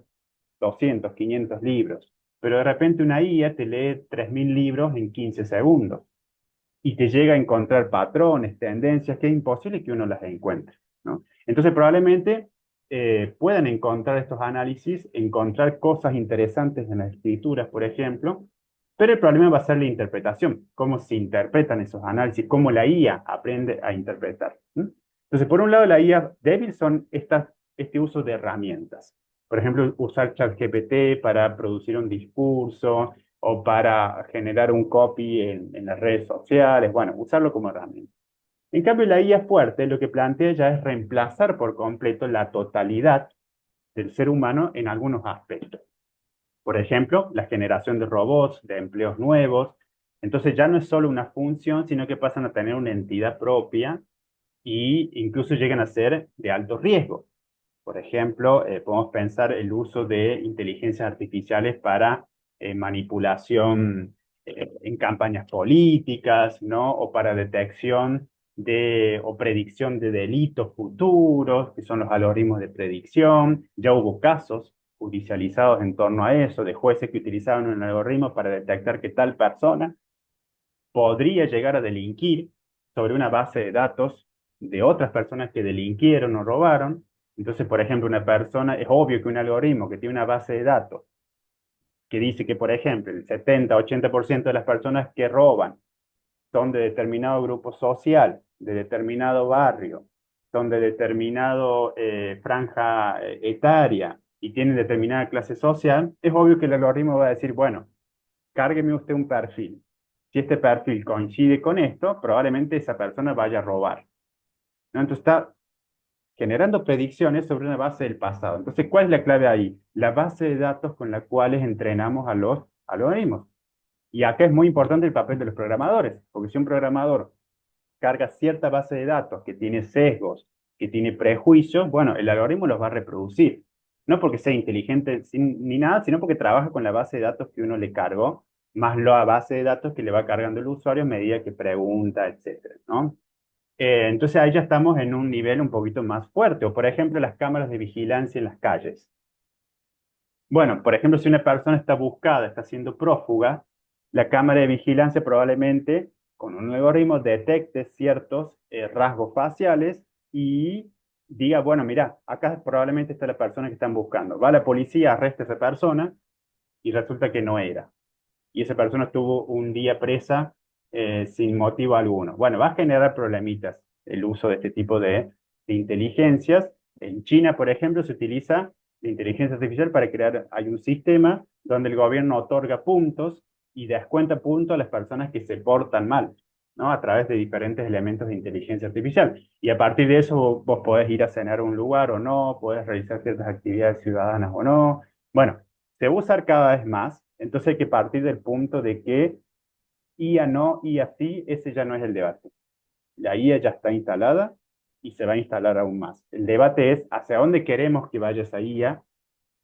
200, 500 libros, pero de repente una IA te lee 3000 libros en 15 segundos y te llega a encontrar patrones, tendencias, que es imposible que uno las encuentre, ¿no? Entonces probablemente puedan encontrar estos análisis, encontrar cosas interesantes en las escrituras, por ejemplo, pero el problema va a ser la interpretación, cómo se interpretan esos análisis, cómo la IA aprende a interpretar, ¿no? Entonces, por un lado, la IA débil son este uso de herramientas. Por ejemplo, usar ChatGPT para producir un discurso, o para generar un copy en las redes sociales, bueno, usarlo como herramienta. En cambio, la IA fuerte lo que plantea ya es reemplazar por completo la totalidad del ser humano en algunos aspectos. Por ejemplo, la generación de robots, de empleos nuevos. Entonces ya no es solo una función, sino que pasan a tener una entidad propia e incluso llegan a ser de alto riesgo. Por ejemplo, podemos pensar el uso de inteligencias artificiales para manipulación en campañas políticas, ¿no? O para detección o predicción de delitos futuros, que son los algoritmos de predicción. Ya hubo casos judicializados en torno a eso, de jueces que utilizaban un algoritmo para detectar que tal persona podría llegar a delinquir sobre una base de datos de otras personas que delinquieron o robaron. Entonces, por ejemplo, una persona, es obvio que un algoritmo que tiene una base de datos que dice que, por ejemplo, el 70-80% de las personas que roban son de determinado grupo social, de determinado barrio, son de determinado franja etaria y tienen determinada clase social, es obvio que el algoritmo va a decir, bueno, cárgueme usted un perfil. Si este perfil coincide con esto, probablemente esa persona vaya a robar, ¿no? Entonces está generando predicciones sobre una base del pasado. Entonces, ¿cuál es la clave ahí? La base de datos con la cual entrenamos a los algoritmos. Y acá es muy importante el papel de los programadores, porque si un programador carga cierta base de datos que tiene sesgos, que tiene prejuicios, bueno, el algoritmo los va a reproducir. No porque sea inteligente ni nada, sino porque trabaja con la base de datos que uno le cargó, más la base de datos que le va cargando el usuario a medida que pregunta, etcétera, ¿no? Entonces ahí ya estamos en un nivel un poquito más fuerte. O por ejemplo, las cámaras de vigilancia en las calles. Bueno, por ejemplo, si una persona está buscada, está siendo prófuga, la cámara de vigilancia probablemente con un algoritmo detecte ciertos rasgos faciales y diga, bueno, mira, acá probablemente está la persona que están buscando. Va la policía, arresta a esa persona y resulta que no era. Y esa persona estuvo un día presa sin motivo alguno. Bueno, va a generar problemitas el uso de este tipo de inteligencias. En China, por ejemplo, se utiliza la inteligencia artificial para crear, hay un sistema donde el gobierno otorga puntos y descuenta puntos a las personas que se portan mal, ¿no? A través de diferentes elementos de inteligencia artificial. Y a partir de eso vos podés ir a cenar a un lugar o no, podés realizar ciertas actividades ciudadanas o no. Bueno, se va a usar cada vez más, entonces hay que partir del punto de que IA no, IA sí, ese ya no es el debate. La IA ya está instalada y se va a instalar aún más. El debate es hacia dónde queremos que vaya esa IA,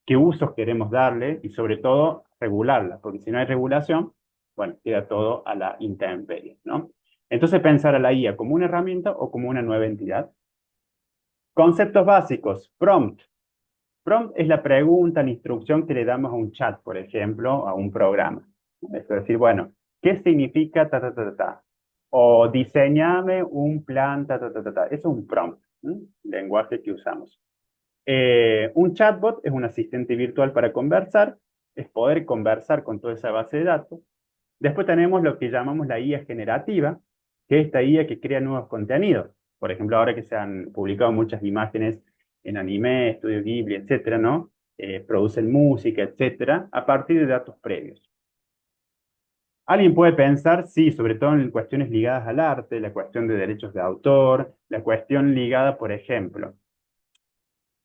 qué usos queremos darle y sobre todo regularla, porque si no hay regulación, bueno, queda todo a la intemperie, ¿no? Entonces pensar a la IA como una herramienta o como una nueva entidad. Conceptos básicos, prompt. Prompt es la pregunta, la instrucción que le damos a un chat, por ejemplo, a un programa. Es decir, bueno, ¿qué significa ta, ta, ta, ta, ta? O diseñame un plan ta, ta, ta, ta, ta. Eso es un prompt, ¿m? Lenguaje que usamos. Un chatbot es un asistente virtual para conversar, es poder conversar con toda esa base de datos. Después tenemos lo que llamamos la IA generativa, que es esta IA que crea nuevos contenidos. Por ejemplo, ahora que se han publicado muchas imágenes en anime, Estudio Ghibli, etcétera, ¿no? Producen música, etcétera, a partir de datos previos. Alguien puede pensar, sí, sobre todo en cuestiones ligadas al arte, la cuestión de derechos de autor, la cuestión ligada, por ejemplo,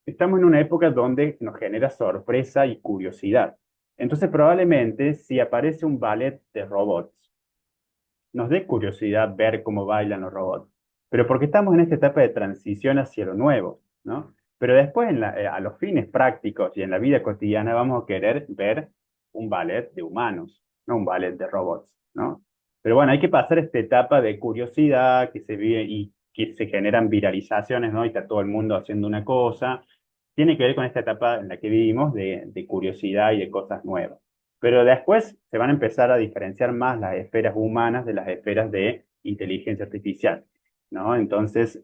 estamos en una época donde nos genera sorpresa y curiosidad. Entonces, probablemente, si aparece un ballet de robots, nos dé curiosidad ver cómo bailan los robots. Pero porque estamos en esta etapa de transición hacia lo nuevo, ¿no? Pero después, a los fines prácticos y en la vida cotidiana, vamos a querer ver un ballet de humanos, no un ballet de robots, ¿no? Pero bueno, hay que pasar esta etapa de curiosidad que se vive y que se generan viralizaciones, ¿no? Y está todo el mundo haciendo una cosa. Tiene que ver con esta etapa en la que vivimos de curiosidad y de cosas nuevas. Pero después se van a empezar a diferenciar más las esferas humanas de las esferas de inteligencia artificial, ¿no? Entonces,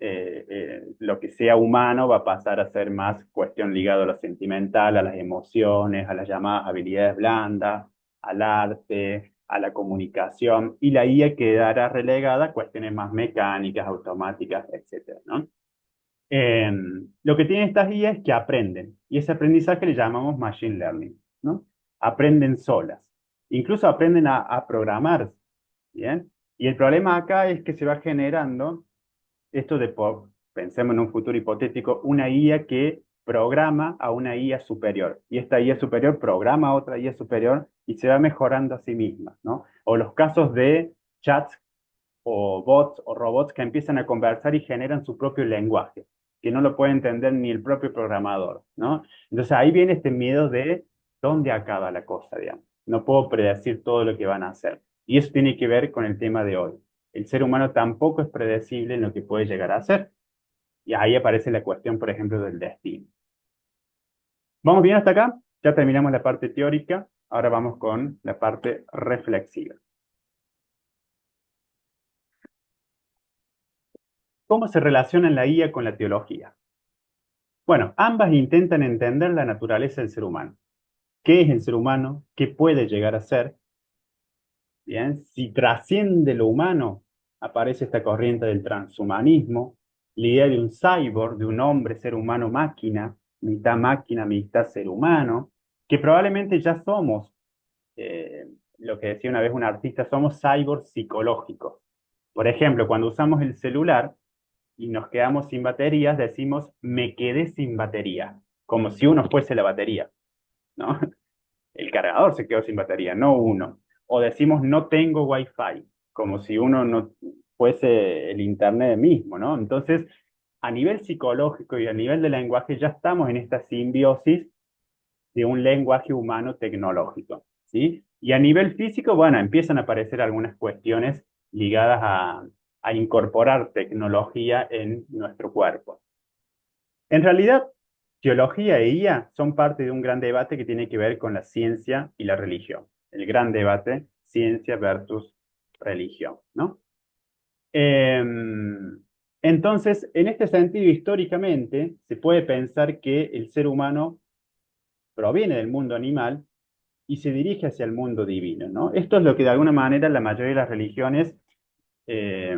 lo que sea humano va a pasar a ser más cuestión ligada a lo sentimental, a las emociones, a las llamadas habilidades blandas, al arte, a la comunicación, y la IA quedará relegada a cuestiones más mecánicas, automáticas, etcétera, ¿no? Eh, lo que tienen estas guías es que aprenden, y ese aprendizaje le llamamos machine learning, ¿no? Aprenden solas, incluso aprenden a programar, ¿bien? Y el problema acá es que se va generando esto de, pensemos en un futuro hipotético, una IA que programa a una IA superior, y esta IA superior programa a otra IA superior y se va mejorando a sí misma, ¿no? O los casos de chats o bots o robots que empiezan a conversar y generan su propio lenguaje, que no lo puede entender ni el propio programador, ¿no? Entonces ahí viene este miedo de dónde acaba la cosa, digamos. No puedo predecir todo lo que van a hacer. Y eso tiene que ver con el tema de hoy. El ser humano tampoco es predecible en lo que puede llegar a hacer. Y ahí aparece la cuestión, por ejemplo, del destino. ¿Vamos bien hasta acá? Ya terminamos la parte teórica. Ahora vamos con la parte reflexiva. ¿Cómo se relaciona la IA con la teología? Bueno, ambas intentan entender la naturaleza del ser humano. ¿Qué es el ser humano? ¿Qué puede llegar a ser? Bien, si trasciende lo humano, aparece esta corriente del transhumanismo, la idea de un cyborg, de un hombre, ser humano, máquina, mitad ser humano, que probablemente ya somos, eh, lo que decía una vez un artista, somos cyborgs psicológicos. Por ejemplo, cuando usamos el celular, y nos quedamos sin baterías, decimos me quedé sin batería, como si uno fuese la batería, ¿no? El cargador se quedó sin batería, no uno. O decimos no tengo wifi, como si uno no fuese el internet mismo, ¿no? Entonces, a nivel psicológico y a nivel de lenguaje ya estamos en esta simbiosis de un lenguaje humano tecnológico, ¿sí? Y a nivel físico, bueno, empiezan a aparecer algunas cuestiones ligadas a incorporar tecnología en nuestro cuerpo. En realidad, teología e IA son parte de un gran debate que tiene que ver con la ciencia y la religión. El gran debate, ciencia versus religión, ¿no? Entonces, en este sentido, históricamente, se puede pensar que el ser humano proviene del mundo animal y se dirige hacia el mundo divino, ¿no? Esto es lo que de alguna manera la mayoría de las religiones, eh,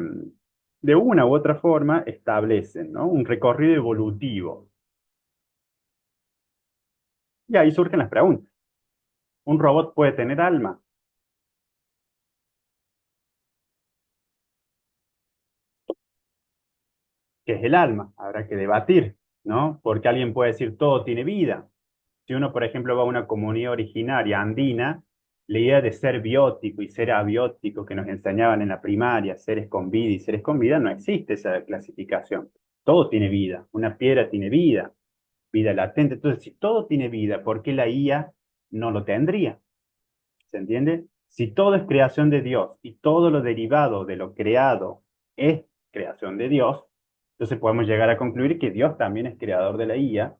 de una u otra forma, establecen, ¿no? Un recorrido evolutivo. Y ahí surgen las preguntas. ¿Un robot puede tener alma? ¿Qué es el alma? Habrá que debatir, ¿no? Porque alguien puede decir todo tiene vida. Si uno, por ejemplo, va a una comunidad originaria andina, la idea de ser biótico y ser abiótico que nos enseñaban en la primaria, seres con vida y seres con vida, no existe esa clasificación. Todo tiene vida. Una piedra tiene vida, vida latente. Entonces, si todo tiene vida, ¿por qué la IA no lo tendría? ¿Se entiende? Si todo es creación de Dios y todo lo derivado de lo creado es creación de Dios, entonces podemos llegar a concluir que Dios también es creador de la IA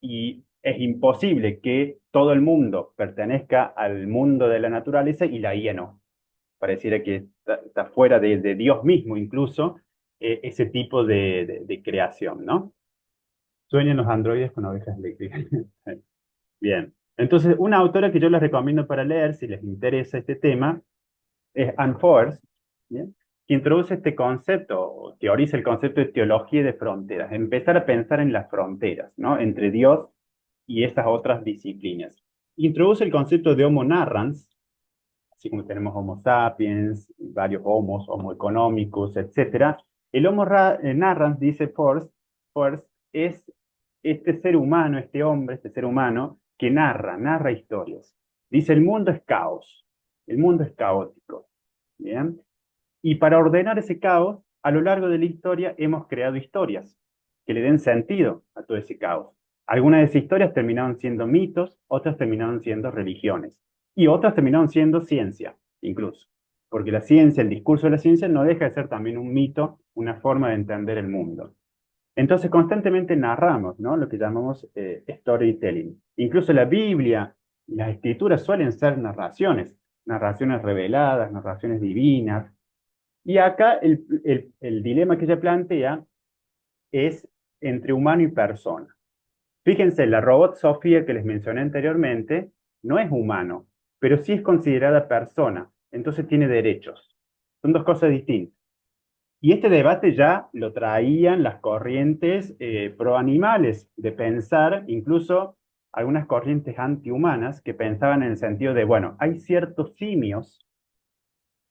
y es imposible que todo el mundo pertenezca al mundo de la naturaleza y la IA no. Pareciera que está fuera de Dios mismo incluso, ese tipo de creación, ¿no? Sueñan los androides con ovejas eléctricas. Bien. Entonces, una autora que yo les recomiendo para leer, si les interesa este tema, es Anne Force, ¿bien? Que introduce este concepto, o teoriza el concepto de teología de fronteras, empezar a pensar en las fronteras, ¿no? Entre Dios y esas otras disciplinas. Introduce el concepto de Homo narrans, así como tenemos Homo sapiens, varios homos, Homo economicus, etc. El Homo narrans, dice Force, es este ser humano, este hombre, este ser humano, que narra historias. Dice, el mundo es caos, el mundo es caótico, ¿bien? Y para ordenar ese caos, a lo largo de la historia hemos creado historias que le den sentido a todo ese caos. Algunas de esas historias terminaron siendo mitos, otras terminaron siendo religiones, y otras terminaron siendo ciencia, incluso. Porque la ciencia, el discurso de la ciencia, no deja de ser también un mito, una forma de entender el mundo. Entonces, constantemente narramos, ¿no? Lo que llamamos storytelling. Incluso la Biblia, las escrituras suelen ser narraciones, narraciones reveladas, narraciones divinas. Y acá el dilema que ella plantea es entre humano y persona. Fíjense, la robot Sofía que les mencioné anteriormente no es humano, pero sí es considerada persona, entonces tiene derechos. Son dos cosas distintas. Y este debate ya lo traían las corrientes pro animales, de pensar, incluso algunas corrientes antihumanas que pensaban en el sentido de, bueno, hay ciertos simios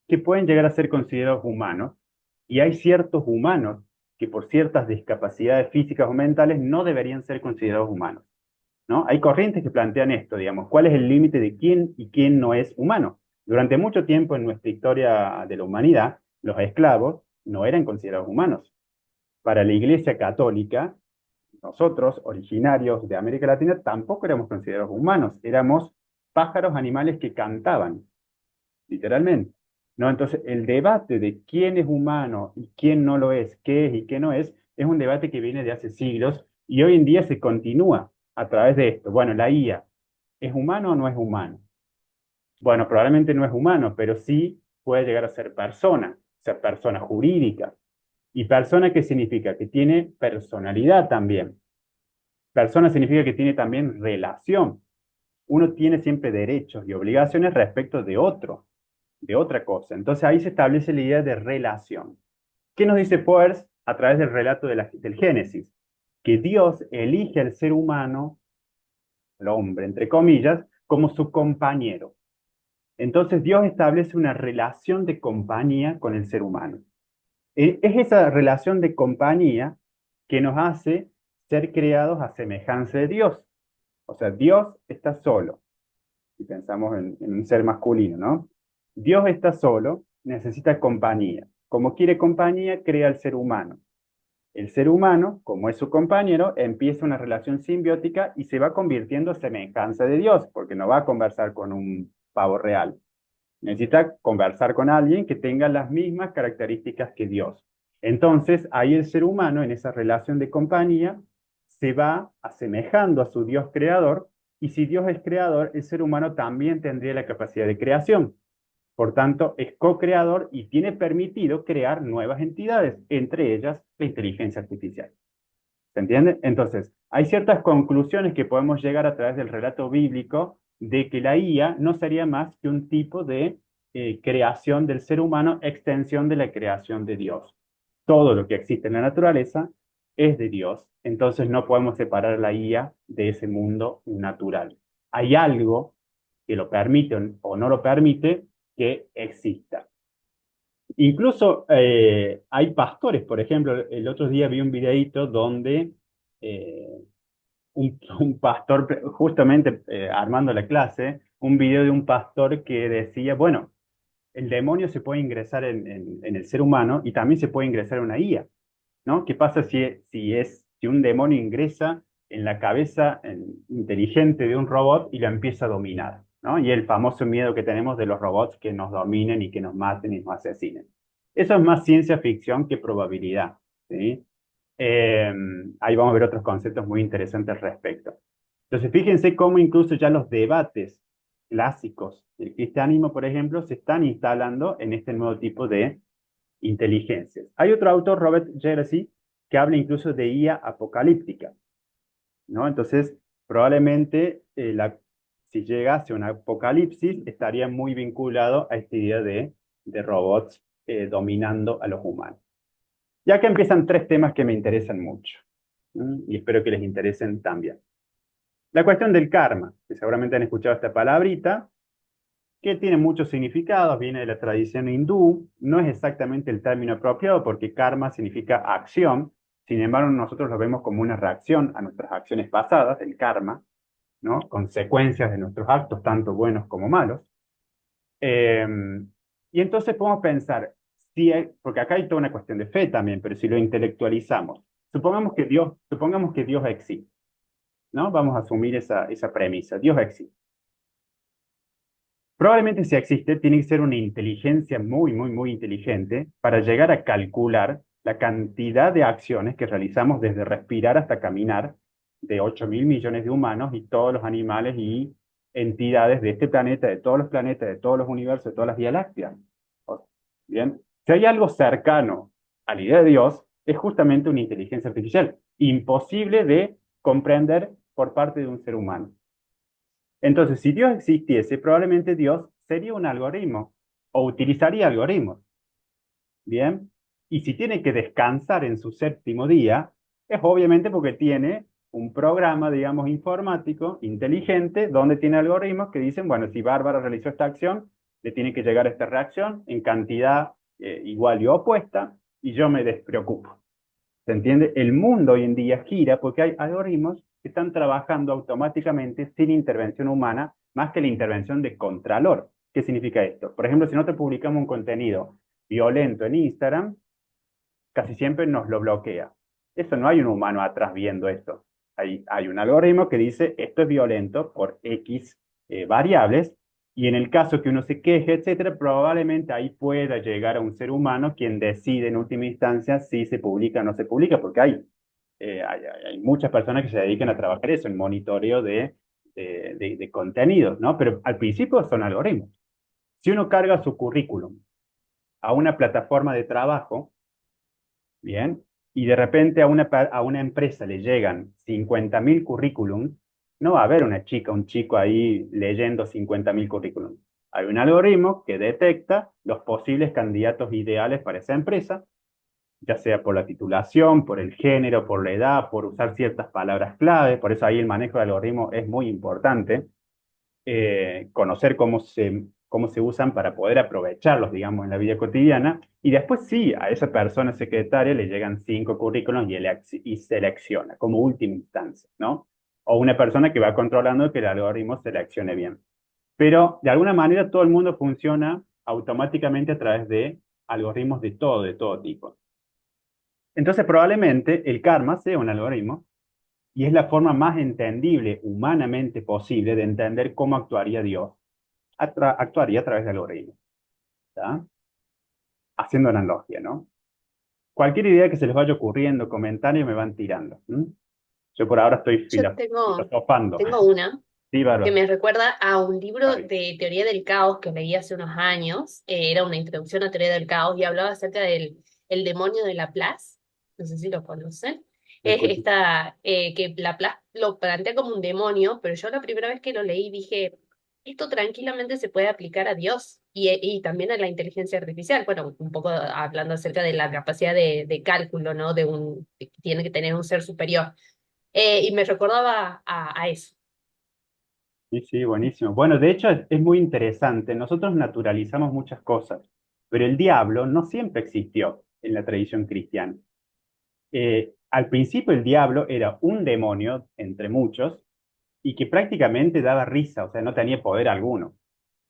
que pueden llegar a ser considerados humanos, y hay ciertos humanos que por ciertas discapacidades físicas o mentales no deberían ser considerados humanos, ¿no? Hay corrientes que plantean esto, digamos, ¿cuál es el límite de quién y quién no es humano? Durante mucho tiempo en nuestra historia de la humanidad, los esclavos no eran considerados humanos. Para la Iglesia Católica, nosotros, originarios de América Latina, tampoco éramos considerados humanos, éramos pájaros animales que cantaban, literalmente. ¿No? Entonces, el debate de quién es humano y quién no lo es, qué es y qué no es un debate que viene de hace siglos y hoy en día se continúa a través de esto. Bueno, la IA, ¿es humano o no es humano? Bueno, probablemente no es humano, pero sí puede llegar a ser persona, o sea, persona jurídica. ¿Y persona qué significa? Que tiene personalidad también. Persona significa que tiene también relación. Uno tiene siempre derechos y obligaciones respecto de otro, de otra cosa. Entonces ahí se establece la idea de relación. ¿Qué nos dice Peirce a través del relato del Génesis? Que Dios elige al ser humano, el hombre, entre comillas, como su compañero. Entonces Dios establece una relación de compañía con el ser humano. Es esa relación de compañía que nos hace ser creados a semejanza de Dios. O sea, Dios está solo, si pensamos en un ser masculino, ¿no? Dios está solo, necesita compañía. Como quiere compañía, crea al ser humano. El ser humano, como es su compañero, empieza una relación simbiótica y se va convirtiendo a semejanza de Dios, porque no va a conversar con un pavo real. Necesita conversar con alguien que tenga las mismas características que Dios. Entonces, ahí el ser humano, en esa relación de compañía, se va asemejando a su Dios creador, y si Dios es creador, el ser humano también tendría la capacidad de creación. Por tanto, es co-creador y tiene permitido crear nuevas entidades, entre ellas la inteligencia artificial. ¿Se entiende? Entonces, hay ciertas conclusiones que podemos llegar a través del relato bíblico de que la IA no sería más que un tipo de creación del ser humano, extensión de la creación de Dios. Todo lo que existe en la naturaleza es de Dios, entonces no podemos separar la IA de ese mundo natural. Hay algo que lo permite o no lo permite que exista. Incluso hay pastores, por ejemplo, el otro día vi un videíto donde eh, un pastor, justamente armando la clase, un video de un pastor que decía, bueno, el demonio se puede ingresar en el ser humano y también se puede ingresar en una IA, ¿no? ¿Qué pasa si un demonio ingresa en la cabeza inteligente de un robot y lo empieza a dominar, ¿no? Y el famoso miedo que tenemos de los robots que nos dominen y que nos maten y nos asesinen. Eso es más ciencia ficción que probabilidad, ¿sí? Ahí vamos a ver otros conceptos muy interesantes al respecto. Entonces, fíjense cómo incluso ya los debates clásicos del cristianismo, por ejemplo, se están instalando en este nuevo tipo de inteligencias. Hay otro autor, Robert Jersey, que habla incluso de IA apocalíptica, ¿no? Entonces, probablemente si llegase un apocalipsis, estaría muy vinculado a esta idea de robots dominando a los humanos. Y acá empiezan tres temas que me interesan mucho, y espero que les interesen también. La cuestión del karma, que seguramente han escuchado esta palabrita, que tiene muchos significados, viene de la tradición hindú, no es exactamente el término apropiado porque karma significa acción, sin embargo nosotros lo vemos como una reacción a nuestras acciones pasadas, el karma, ¿no? Consecuencias de nuestros actos, tanto buenos como malos. Eh, y entonces podemos pensar, porque acá hay toda una cuestión de fe también, pero si lo intelectualizamos, supongamos que Dios existe, ¿no? Vamos a asumir esa premisa, Dios existe. Probablemente si existe, tiene que ser una inteligencia muy, muy, muy inteligente para llegar a calcular la cantidad de acciones que realizamos desde respirar hasta caminar de 8.000 millones de humanos y todos los animales y entidades de este planeta, de todos los planetas, de todos los universos, de todas las vías lácteas. Bien, si hay algo cercano a la idea de Dios, es justamente una inteligencia artificial, imposible de comprender por parte de un ser humano. Entonces, si Dios existiese, probablemente Dios sería un algoritmo o utilizaría algoritmos. Bien, y si tiene que descansar en su séptimo día, es obviamente porque tiene un programa, digamos, informático, inteligente, donde tiene algoritmos que dicen, bueno, si Bárbara realizó esta acción, le tiene que llegar esta reacción en cantidad igual y opuesta, y yo me despreocupo. ¿Se entiende? El mundo hoy en día gira porque hay algoritmos que están trabajando automáticamente sin intervención humana, más que la intervención de contralor. ¿Qué significa esto? Por ejemplo, si nosotros publicamos un contenido violento en Instagram, casi siempre nos lo bloquea. Eso no hay un humano atrás viendo esto. Hay un algoritmo que dice esto es violento por X variables, y en el caso que uno se queje, etcétera, probablemente ahí pueda llegar a un ser humano quien decide en última instancia si se publica o no se publica, porque hay muchas personas que se dedican a trabajar eso, en monitoreo de contenidos, ¿no? Pero al principio son algoritmos. Si uno carga su currículum a una plataforma de trabajo, bien, y de repente a una empresa le llegan 50.000 currículum, no va a haber una chica, un chico ahí leyendo 50.000 currículum. Hay un algoritmo que detecta los posibles candidatos ideales para esa empresa, ya sea por la titulación, por el género, por la edad, por usar ciertas palabras clave. Por eso ahí el manejo del algoritmo es muy importante. Conocer cómo se usan para poder aprovecharlos, digamos, en la vida cotidiana. Y después sí, a esa persona secretaria le llegan 5 currículos y selecciona como última instancia, ¿no? O una persona que va controlando que el algoritmo seleccione bien. Pero de alguna manera todo el mundo funciona automáticamente a través de algoritmos de todo tipo. Entonces probablemente el karma sea un algoritmo y es la forma más entendible humanamente posible de entender cómo actuaría Dios. Actuaría a través de algoritmos. ¿Tá? Haciendo analogía, ¿no? Cualquier idea que se les vaya ocurriendo, comentario, me van tirando. Yo por ahora estoy Yo tengo, filosofando. tengo una Sí, que Bárbara. me recuerda a un libro Dale. de teoría del caos que leí hace unos años. Era una introducción a teoría del caos y hablaba acerca del el demonio de Laplace. No sé si lo conocen. Lo Es escucho. esta, que Laplace lo plantea como un demonio, pero yo la primera vez que lo leí dije, esto tranquilamente se puede aplicar a Dios y también a la inteligencia artificial. Bueno, un poco hablando acerca de la capacidad de cálculo, ¿no? Que tiene que tener un ser superior. Y me recordaba a eso. Sí, sí, buenísimo. Bueno, de hecho es muy interesante. Nosotros naturalizamos muchas cosas, pero el diablo no siempre existió en la tradición cristiana. Al principio el diablo era un demonio entre muchos y que prácticamente daba risa, o sea, no tenía poder alguno.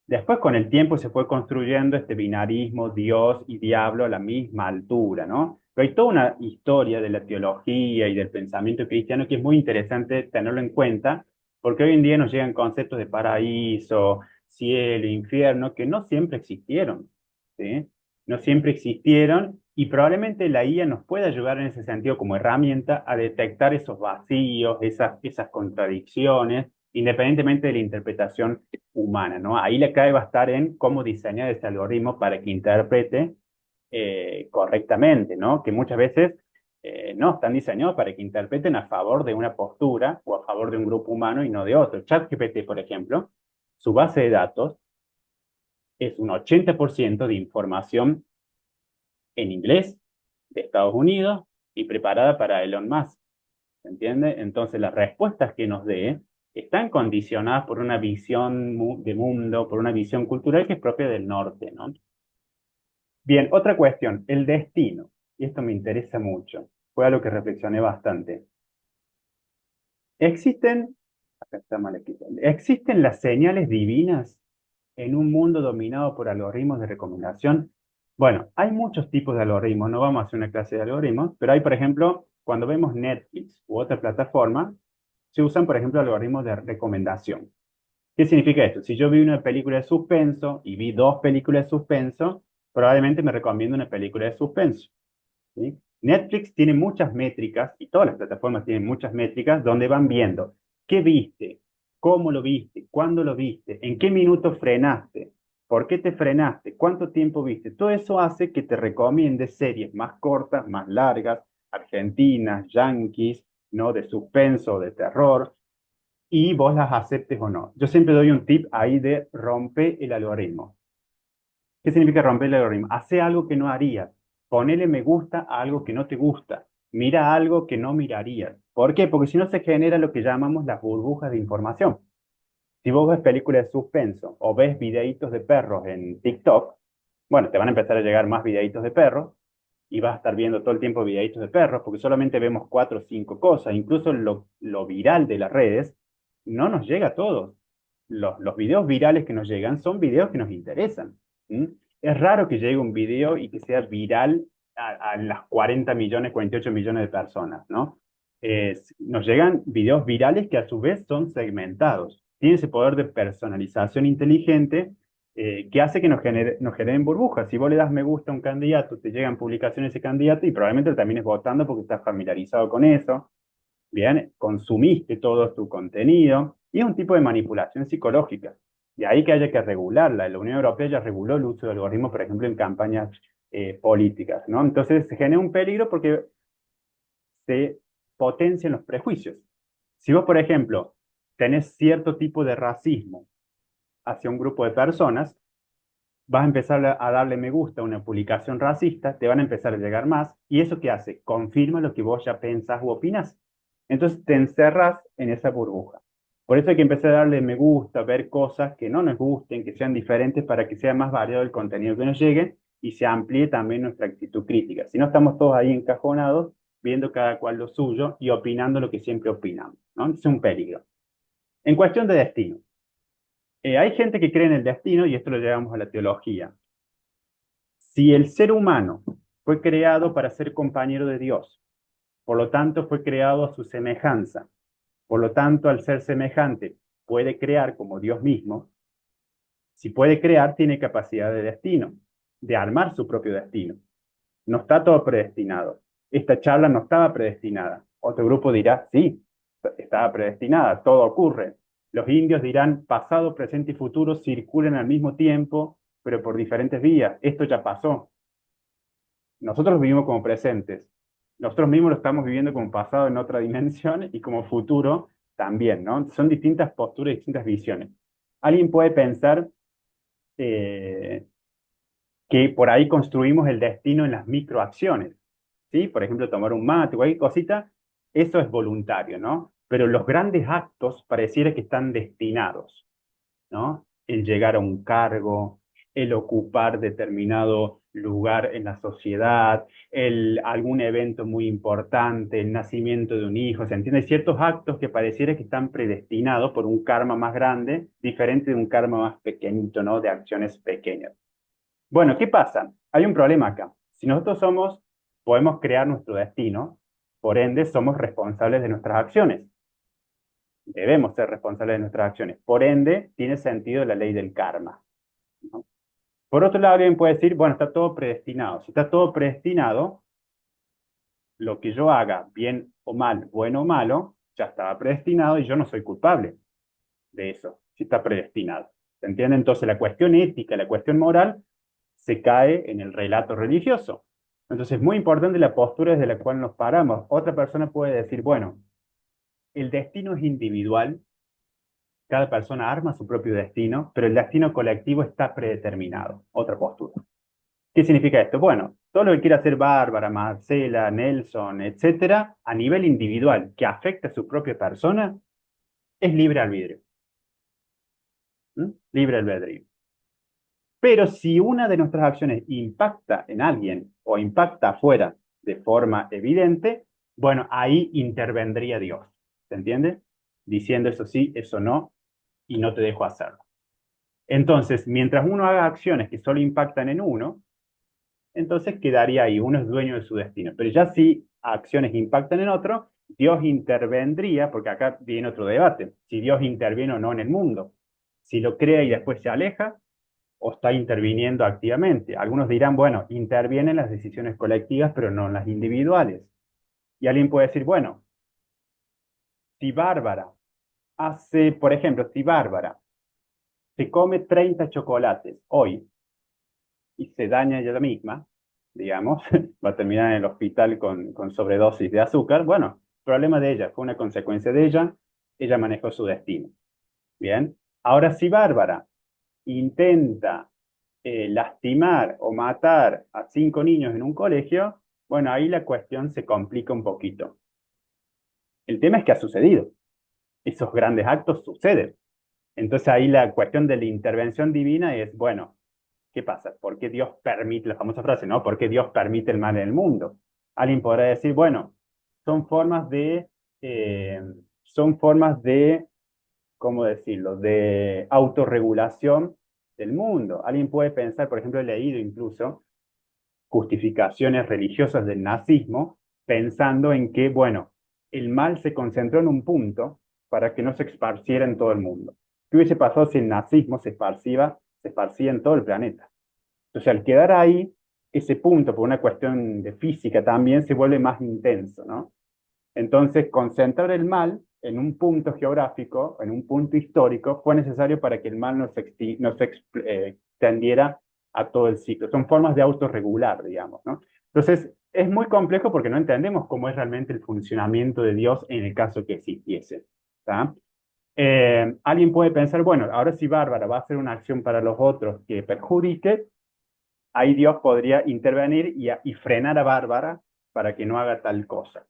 Después con el tiempo se fue construyendo este binarismo, Dios y diablo a la misma altura, ¿no? Pero hay toda una historia de la teología y del pensamiento cristiano que es muy interesante tenerlo en cuenta, porque hoy en día nos llegan conceptos de paraíso, cielo, infierno, que no siempre existieron, ¿sí? No siempre existieron Y probablemente la IA nos pueda ayudar en ese sentido como herramienta a detectar esos vacíos, esas contradicciones, independientemente de la interpretación humana, ¿no? Ahí la clave va a estar en cómo diseñar ese algoritmo para que interprete correctamente, ¿no? Que muchas veces no están diseñados para que interpreten a favor de una postura o a favor de un grupo humano y no de otro. ChatGPT, por ejemplo, su base de datos es un 80% de información en inglés de Estados Unidos y preparada para Elon Musk, ¿se entiende? Entonces las respuestas que nos dé están condicionadas por una visión de mundo, por una visión cultural que es propia del norte, ¿no? Bien, otra cuestión, el destino. Y esto me interesa mucho. Fue algo que reflexioné bastante. Existen, acá está mal escrito, ¿existen las señales divinas en un mundo dominado por algoritmos de recomendación? Bueno, hay muchos tipos de algoritmos, no vamos a hacer una clase de algoritmos, pero hay, por ejemplo, cuando vemos Netflix u otra plataforma, se usan, por ejemplo, algoritmos de recomendación. ¿Qué significa esto? Si yo vi una película de suspenso y vi dos películas de suspenso, probablemente me recomiendo una película de suspenso. ¿Sí? Netflix tiene muchas métricas, y todas las plataformas tienen muchas métricas, donde van viendo qué viste, cómo lo viste, cuándo lo viste, en qué minuto frenaste, por qué te frenaste, cuánto tiempo viste. Todo eso hace que te recomiende series más cortas, más largas, argentinas, yanquis, ¿no? De suspenso, de terror, y vos las aceptes o no. Yo siempre doy un tip ahí de rompe el algoritmo. ¿Qué significa romper el algoritmo? Hace algo que no harías. Ponele me gusta a algo que no te gusta. Mira algo que no mirarías. ¿Por qué? Porque si no se genera lo que llamamos las burbujas de información. Si vos ves películas de suspenso o ves videitos de perros en TikTok, bueno, te van a empezar a llegar más videitos de perros y vas a estar viendo todo el tiempo videitos de perros porque solamente vemos cuatro o cinco cosas. Incluso lo viral de las redes no nos llega a todos. Los videos virales que nos llegan son videos que nos interesan. ¿Mm? Es raro que llegue un video y que sea viral a las 40 millones, 48 millones de personas, ¿no? Nos llegan videos virales que a su vez son segmentados. Tiene ese poder de personalización inteligente que hace que nos generen burbujas. Si vos le das me gusta a un candidato, te llegan publicaciones de ese candidato y probablemente lo termines votando porque estás familiarizado con eso. Bien, consumiste todo tu contenido y es un tipo de manipulación psicológica. De ahí que haya que regularla. La Unión Europea ya reguló el uso de algoritmos, por ejemplo, en campañas políticas, ¿no? Entonces se genera un peligro porque se potencian los prejuicios. Si vos, por ejemplo, tenés cierto tipo de racismo hacia un grupo de personas, vas a empezar a darle me gusta a una publicación racista, te van a empezar a llegar más, y eso ¿qué hace? Confirma lo que vos ya pensás u opinás. Entonces te encerras en esa burbuja. Por eso hay que empezar a darle me gusta, ver cosas que no nos gusten, que sean diferentes para que sea más variado el contenido que nos llegue y se amplíe también nuestra actitud crítica. Si no estamos todos ahí encajonados, viendo cada cual lo suyo y opinando lo que siempre opinamos, ¿no? Es un peligro. En cuestión de destino. Hay gente que cree en el destino y esto lo llevamos a la teología. Si el ser humano fue creado para ser compañero de Dios, por lo tanto fue creado a su semejanza, por lo tanto al ser semejante puede crear como Dios mismo, si puede crear tiene capacidad de destino, de armar su propio destino. No está todo predestinado. Esta charla no estaba predestinada. Otro grupo dirá, sí, estaba predestinada, todo ocurre. Los indios dirán, pasado, presente y futuro circulan al mismo tiempo, pero por diferentes vías. Esto ya pasó. Nosotros vivimos como presentes. Nosotros mismos lo estamos viviendo como pasado en otra dimensión y como futuro también, ¿no? Son distintas posturas, distintas visiones. Alguien puede pensar que por ahí construimos el destino en las microacciones, ¿sí? Por ejemplo, tomar un mate, cualquier cosita, eso es voluntario, ¿no? Pero los grandes actos pareciera que están destinados, ¿no? El llegar a un cargo, el ocupar determinado lugar en la sociedad, algún evento muy importante, el nacimiento de un hijo, ¿se entiende? Hay ciertos actos que pareciera que están predestinados por un karma más grande, diferente de un karma más pequeñito, ¿no? De acciones pequeñas. Bueno, ¿qué pasa? Hay un problema acá. Si nosotros podemos crear nuestro destino, por ende somos responsables de nuestras acciones. Debemos ser responsables de nuestras acciones. Por ende, tiene sentido la ley del karma, ¿no? Por otro lado, alguien puede decir, bueno, está todo predestinado. Si está todo predestinado, lo que yo haga, bien o mal, bueno o malo, ya estaba predestinado y yo no soy culpable de eso, si está predestinado. ¿Se entiende? Entonces la cuestión ética, la cuestión moral, se cae en el relato religioso. Entonces es muy importante la postura desde la cual nos paramos. Otra persona puede decir, bueno, el destino es individual, cada persona arma su propio destino, pero el destino colectivo está predeterminado. Otra postura. ¿Qué significa esto? Bueno, todo lo que quiera hacer Bárbara, Marcela, Nelson, etcétera, a nivel individual, que afecta a su propia persona, es libre albedrío. ¿Mm? Libre albedrío. Pero si una de nuestras acciones impacta en alguien o impacta afuera de forma evidente, bueno, ahí intervendría Dios. ¿Se entiende? Diciendo eso sí, eso no, y no te dejo hacerlo. Entonces, mientras uno haga acciones que solo impactan en uno, entonces quedaría ahí, uno es dueño de su destino. Pero ya si acciones impactan en otro, Dios intervendría, porque acá viene otro debate, si Dios interviene o no en el mundo. Si lo crea y después se aleja, o está interviniendo activamente. Algunos dirán, bueno, intervienen las decisiones colectivas, pero no en las individuales. Y alguien puede decir, bueno, si Bárbara hace, por ejemplo, si Bárbara se come 30 chocolates hoy y se daña ella misma, digamos, va a terminar en el hospital con sobredosis de azúcar, bueno, problema de ella, fue una consecuencia de ella manejó su destino. Bien, ahora si Bárbara intenta lastimar o matar a 5 niños en un colegio, bueno, ahí la cuestión se complica un poquito. El tema es que ha sucedido. Esos grandes actos suceden. Entonces ahí la cuestión de la intervención divina es, bueno, ¿qué pasa? ¿Por qué Dios permite, la famosa frase, ¿no? ¿Por qué Dios permite el mal en el mundo? Alguien podrá decir, bueno, son formas de, eh, son formas de, ¿cómo decirlo?, de autorregulación del mundo. Alguien puede pensar, por ejemplo, he leído incluso justificaciones religiosas del nazismo, pensando en que, bueno, el mal se concentró en un punto para que no se esparciera en todo el mundo. ¿Qué hubiese pasado si el nazismo se esparcía en todo el planeta? Entonces, al quedar ahí, ese punto, por una cuestión de física también, se vuelve más intenso, ¿no? Entonces, concentrar el mal en un punto geográfico, en un punto histórico, fue necesario para que el mal no se extendiera a todo el ciclo. Son formas de autorregular, digamos, ¿no? Entonces, es muy complejo porque no entendemos cómo es realmente el funcionamiento de Dios en el caso que existiese. ¿Tá? Alguien puede pensar, bueno, ahora si Bárbara va a hacer una acción para los otros que perjudique, ahí Dios podría intervenir y frenar a Bárbara para que no haga tal cosa.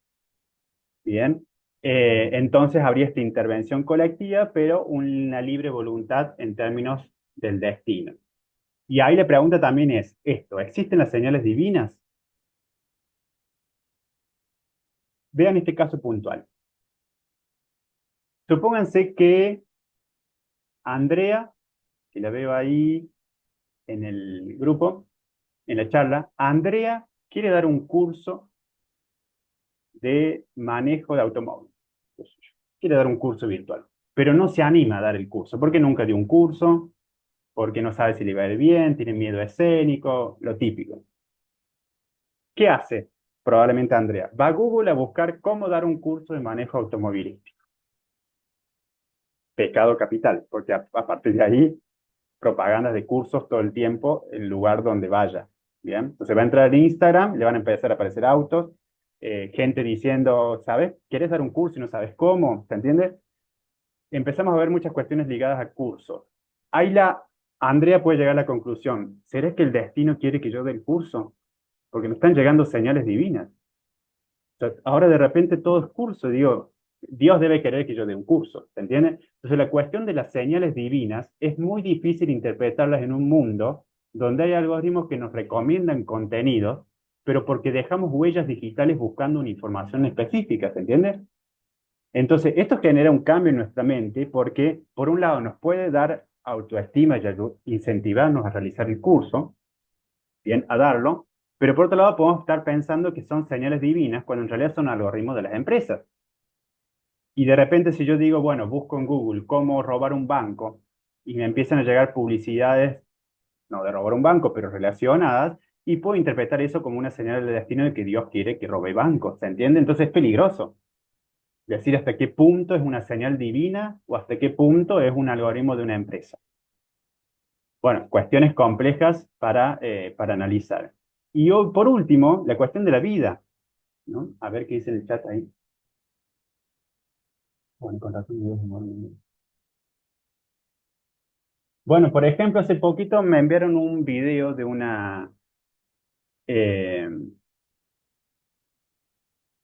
Bien, entonces habría esta intervención colectiva, pero una libre voluntad en términos del destino. Y ahí la pregunta también es esto, ¿existen las señales divinas? Vean este caso puntual. Supónganse que Andrea, que la veo ahí en el grupo, en la charla, Andrea quiere dar un curso de manejo de automóvil. Quiere dar un curso virtual, pero no se anima a dar el curso, porque nunca dio un curso, porque no sabe si le va a ir bien, tiene miedo escénico, lo típico. ¿Qué hace? Probablemente Andrea. Va a Google a buscar cómo dar un curso de manejo automovilístico. Pecado capital, porque aparte de ahí, propagandas de cursos todo el tiempo en el lugar donde vaya. ¿Bien? Entonces va a entrar en Instagram, le van a empezar a aparecer autos, gente diciendo, ¿sabes? ¿Quieres dar un curso y no sabes cómo? ¿Se entiende? Empezamos a ver muchas cuestiones ligadas a cursos. Ahí Andrea puede llegar a la conclusión, ¿será que el destino quiere que yo dé el curso? Porque me están llegando señales divinas. O sea, ahora de repente todo es curso, digo, Dios debe querer que yo dé un curso, ¿se entiende? Entonces la cuestión de las señales divinas es muy difícil interpretarlas en un mundo donde hay algoritmos que nos recomiendan contenidos, pero porque dejamos huellas digitales buscando una información específica, ¿se entiende? Entonces, esto genera un cambio en nuestra mente porque, por un lado, nos puede dar autoestima y incentivarnos a realizar el curso, bien, a darlo, pero por otro lado podemos estar pensando que son señales divinas cuando en realidad son algoritmos de las empresas. Y de repente si yo digo, bueno, busco en Google cómo robar un banco y me empiezan a llegar publicidades no de robar un banco, pero relacionadas, y puedo interpretar eso como una señal del destino de que Dios quiere que robe bancos, ¿se entiende? Entonces es peligroso decir hasta qué punto es una señal divina o hasta qué punto es un algoritmo de una empresa. Bueno, cuestiones complejas para analizar. Y hoy, por último, la cuestión de la vida, ¿no? A ver qué dice en el chat ahí. Bueno, con razón, Dios, amor, mío. Bueno, por ejemplo, hace poquito me enviaron un video de una eh,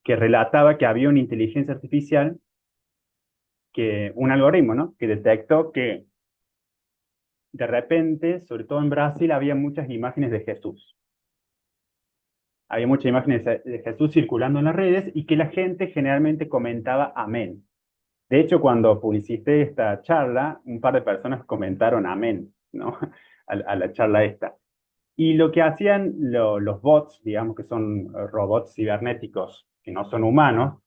que relataba que había una inteligencia artificial, un algoritmo, ¿no? Que detectó que de repente, sobre todo en Brasil, había muchas imágenes de Jesús. Había muchas imágenes de Jesús circulando en las redes y que la gente generalmente comentaba amén. De hecho, cuando publicité esta charla, un par de personas comentaron amén, ¿no? A la charla esta. Y lo que hacían los bots, digamos que son robots cibernéticos que no son humanos,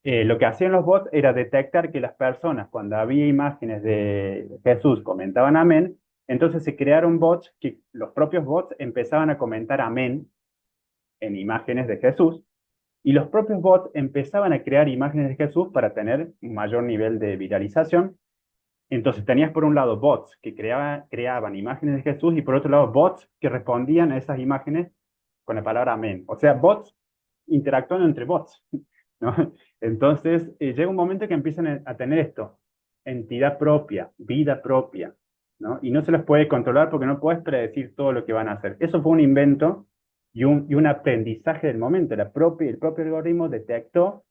lo que hacían los bots era detectar que las personas, cuando había imágenes de Jesús, comentaban amén, entonces se crearon bots que los propios bots empezaban a comentar amén en imágenes de Jesús, y los propios bots empezaban a crear imágenes de Jesús para tener un mayor nivel de viralización. Entonces tenías por un lado bots que creaban imágenes de Jesús y por otro lado bots que respondían a esas imágenes con la palabra amén. O sea, bots interactuando entre bots, ¿no? Entonces llega un momento que empiezan a tener esto, entidad propia, vida propia, ¿no? Y no se los puede controlar porque no puedes predecir todo lo que van a hacer. Eso fue un invento y un aprendizaje del momento. El propio algoritmo detectó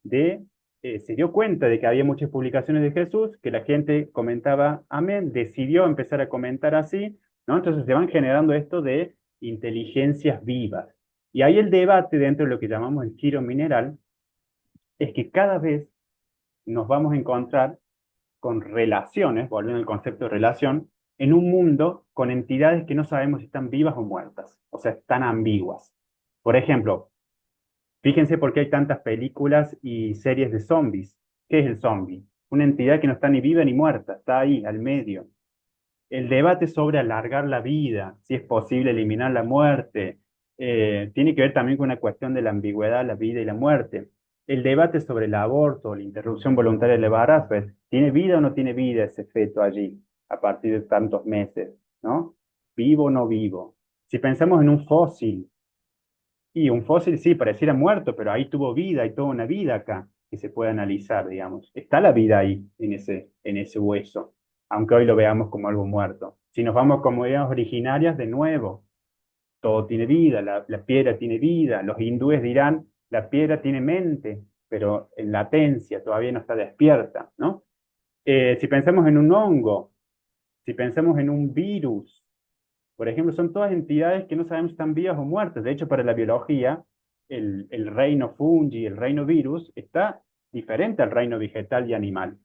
se dio cuenta de que había muchas publicaciones de Jesús, que la gente comentaba amén, decidió empezar a comentar así, ¿no? Entonces se van generando esto de inteligencias vivas. Y ahí el debate dentro de lo que llamamos el giro mineral es que cada vez nos vamos a encontrar con relaciones, volviendo al concepto de relación, en un mundo con entidades que no sabemos si están vivas o muertas, o sea, están ambiguas. Por ejemplo, fíjense por qué hay tantas películas y series de zombies. ¿Qué es el zombie? Una entidad que no está ni viva ni muerta, está ahí, al medio. El debate sobre alargar la vida, si es posible eliminar la muerte, tiene que ver también con una cuestión de la ambigüedad, la vida y la muerte. El debate sobre el aborto, la interrupción voluntaria del embarazo, ¿tiene vida o no tiene vida ese feto allí a partir de tantos meses? ¿No? ¿Vivo o no vivo? Si pensamos en un fósil, y un fósil sí, pareciera muerto, pero ahí tuvo vida, hay toda una vida acá que se puede analizar, digamos. Está la vida ahí, en ese hueso, aunque hoy lo veamos como algo muerto. Si nos vamos como ideas originarias, de nuevo, todo tiene vida, la piedra tiene vida. Los hindúes dirán, la piedra tiene mente, pero en latencia, todavía no está despierta, ¿no? Si pensamos en un hongo, si pensamos en un virus, por ejemplo, son todas entidades que no sabemos si están vivas o muertas. De hecho, para la biología, el reino fungi, el reino virus, está diferente al reino vegetal y animal.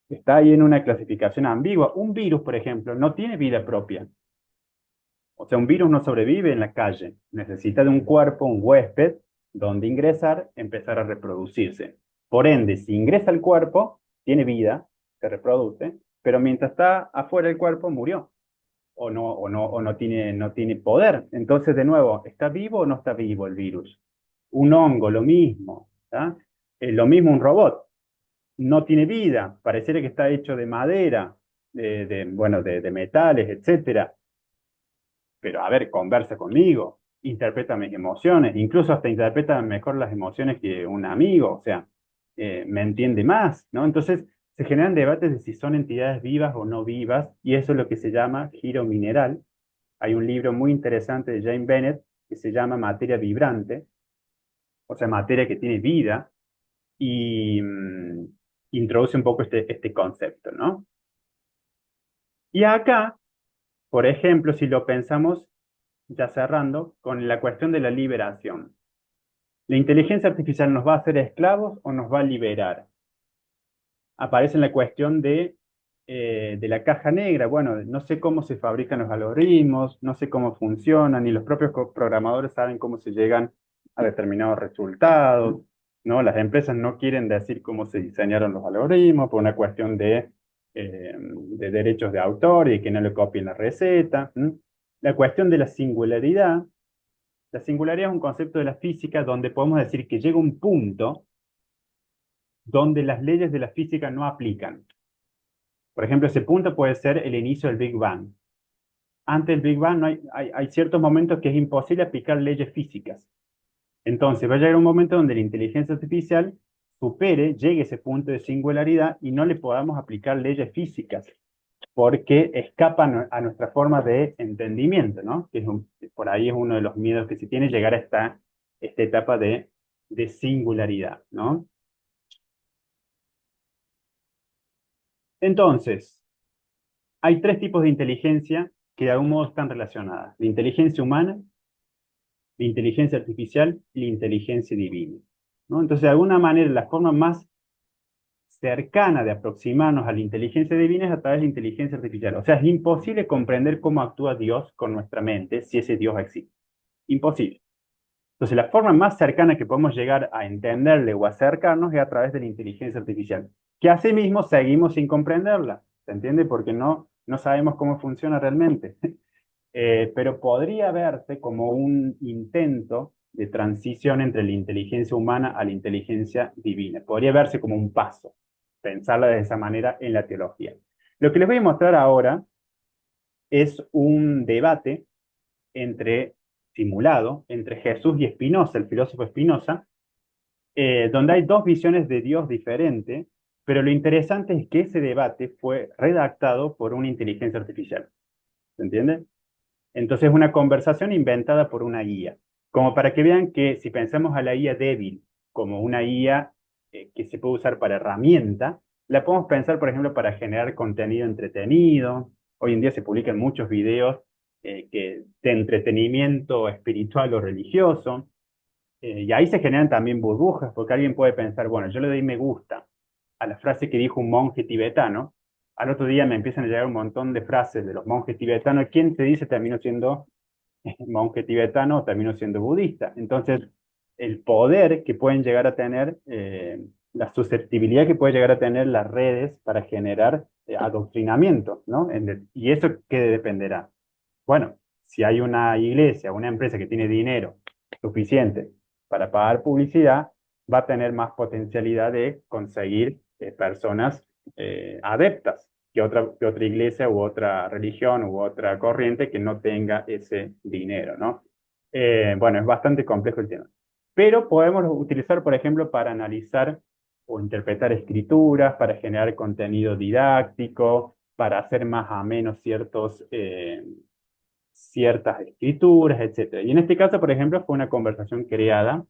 Está ahí en una clasificación ambigua. Un virus, por ejemplo, no tiene vida propia. O sea, un virus no sobrevive en la calle. Necesita de un cuerpo, un huésped, donde ingresar, empezar a reproducirse. Por ende, si ingresa al cuerpo, tiene vida, se reproduce, pero mientras está afuera del cuerpo, murió o no tiene poder. Entonces, de nuevo, ¿está vivo o no está vivo el virus? Un hongo, lo mismo. Lo mismo un robot. No tiene vida, pareciera que está hecho de madera, bueno, de metales, etcétera. Pero a ver, conversa conmigo, interpreta mis emociones, incluso hasta interpreta mejor las emociones que un amigo, o sea, me entiende más, ¿no? Entonces, se generan debates de si son entidades vivas o no vivas, y eso es lo que se llama giro mineral. Hay un libro muy interesante de Jane Bennett que se llama Materia Vibrante, o sea, materia que tiene vida, y introduce un poco este concepto, ¿no? Y acá, por ejemplo, si lo pensamos, ya cerrando, con la cuestión de la liberación. ¿La inteligencia artificial nos va a hacer esclavos o nos va a liberar? Aparece en la cuestión de la caja negra. Bueno, no sé cómo se fabrican los algoritmos, no sé cómo funcionan, ni los propios programadores saben cómo se llegan a determinados resultados, ¿no? Las empresas no quieren decir cómo se diseñaron los algoritmos por una cuestión de de derechos de autor y que no le copien la receta. La cuestión de la singularidad. La singularidad es un concepto de la física donde podemos decir que llega un punto donde las leyes de la física no aplican. Por ejemplo, ese punto puede ser el inicio del Big Bang. Antes del Big Bang no hay ciertos momentos que es imposible aplicar leyes físicas. Entonces va a llegar un momento donde la inteligencia artificial llegue a ese punto de singularidad y no le podamos aplicar leyes físicas, porque escapan a nuestra forma de entendimiento, ¿no? Por ahí es uno de los miedos que se tiene, llegar a esta etapa de singularidad, ¿no? Entonces, hay tres tipos de inteligencia que de algún modo están relacionadas: la inteligencia humana, la inteligencia artificial y la inteligencia divina, ¿no? Entonces, de alguna manera, la forma más cercana de aproximarnos a la inteligencia divina es a través de la inteligencia artificial. O sea, es imposible comprender cómo actúa Dios con nuestra mente si ese Dios existe. Imposible. Entonces, la forma más cercana que podemos llegar a entenderle o acercarnos es a través de la inteligencia artificial, que asimismo seguimos sin comprenderla, ¿se entiende? Porque no sabemos cómo funciona realmente. Pero podría verse como un intento de transición entre la inteligencia humana a la inteligencia divina. Podría verse como un paso, pensarla de esa manera en la teología. Lo que les voy a mostrar ahora es un debate simulado entre Jesús y Spinoza, el filósofo Spinoza, donde hay dos visiones de Dios diferentes, pero lo interesante es que ese debate fue redactado por una inteligencia artificial. ¿Se entiende? Entonces es una conversación inventada por una IA, como para que vean que si pensamos a la IA débil como una IA que se puede usar para herramienta, la podemos pensar, por ejemplo, para generar contenido entretenido. Hoy en día se publican muchos videos de entretenimiento espiritual o religioso, y ahí se generan también burbujas, porque alguien puede pensar, bueno, yo le doy me gusta a la frase que dijo un monje tibetano, al otro día me empiezan a llegar un montón de frases de los monjes tibetanos. ¿Quién te dice terminó siendo monje tibetano o terminó siendo budista? Entonces, el poder que pueden llegar a tener, la susceptibilidad que puede llegar a tener las redes para generar adoctrinamiento, ¿no? ¿Y eso qué dependerá? Bueno, si hay una iglesia, una empresa que tiene dinero suficiente para pagar publicidad, va a tener más potencialidad de conseguir personas adeptas que otra iglesia u otra religión u otra corriente que no tenga ese dinero, ¿no? Bueno, es bastante complejo el tema. Pero podemos utilizar, por ejemplo, para analizar o interpretar escrituras, para generar contenido didáctico, para hacer más ameno ciertas escrituras, etc. Y en este caso, por ejemplo, fue una conversación creada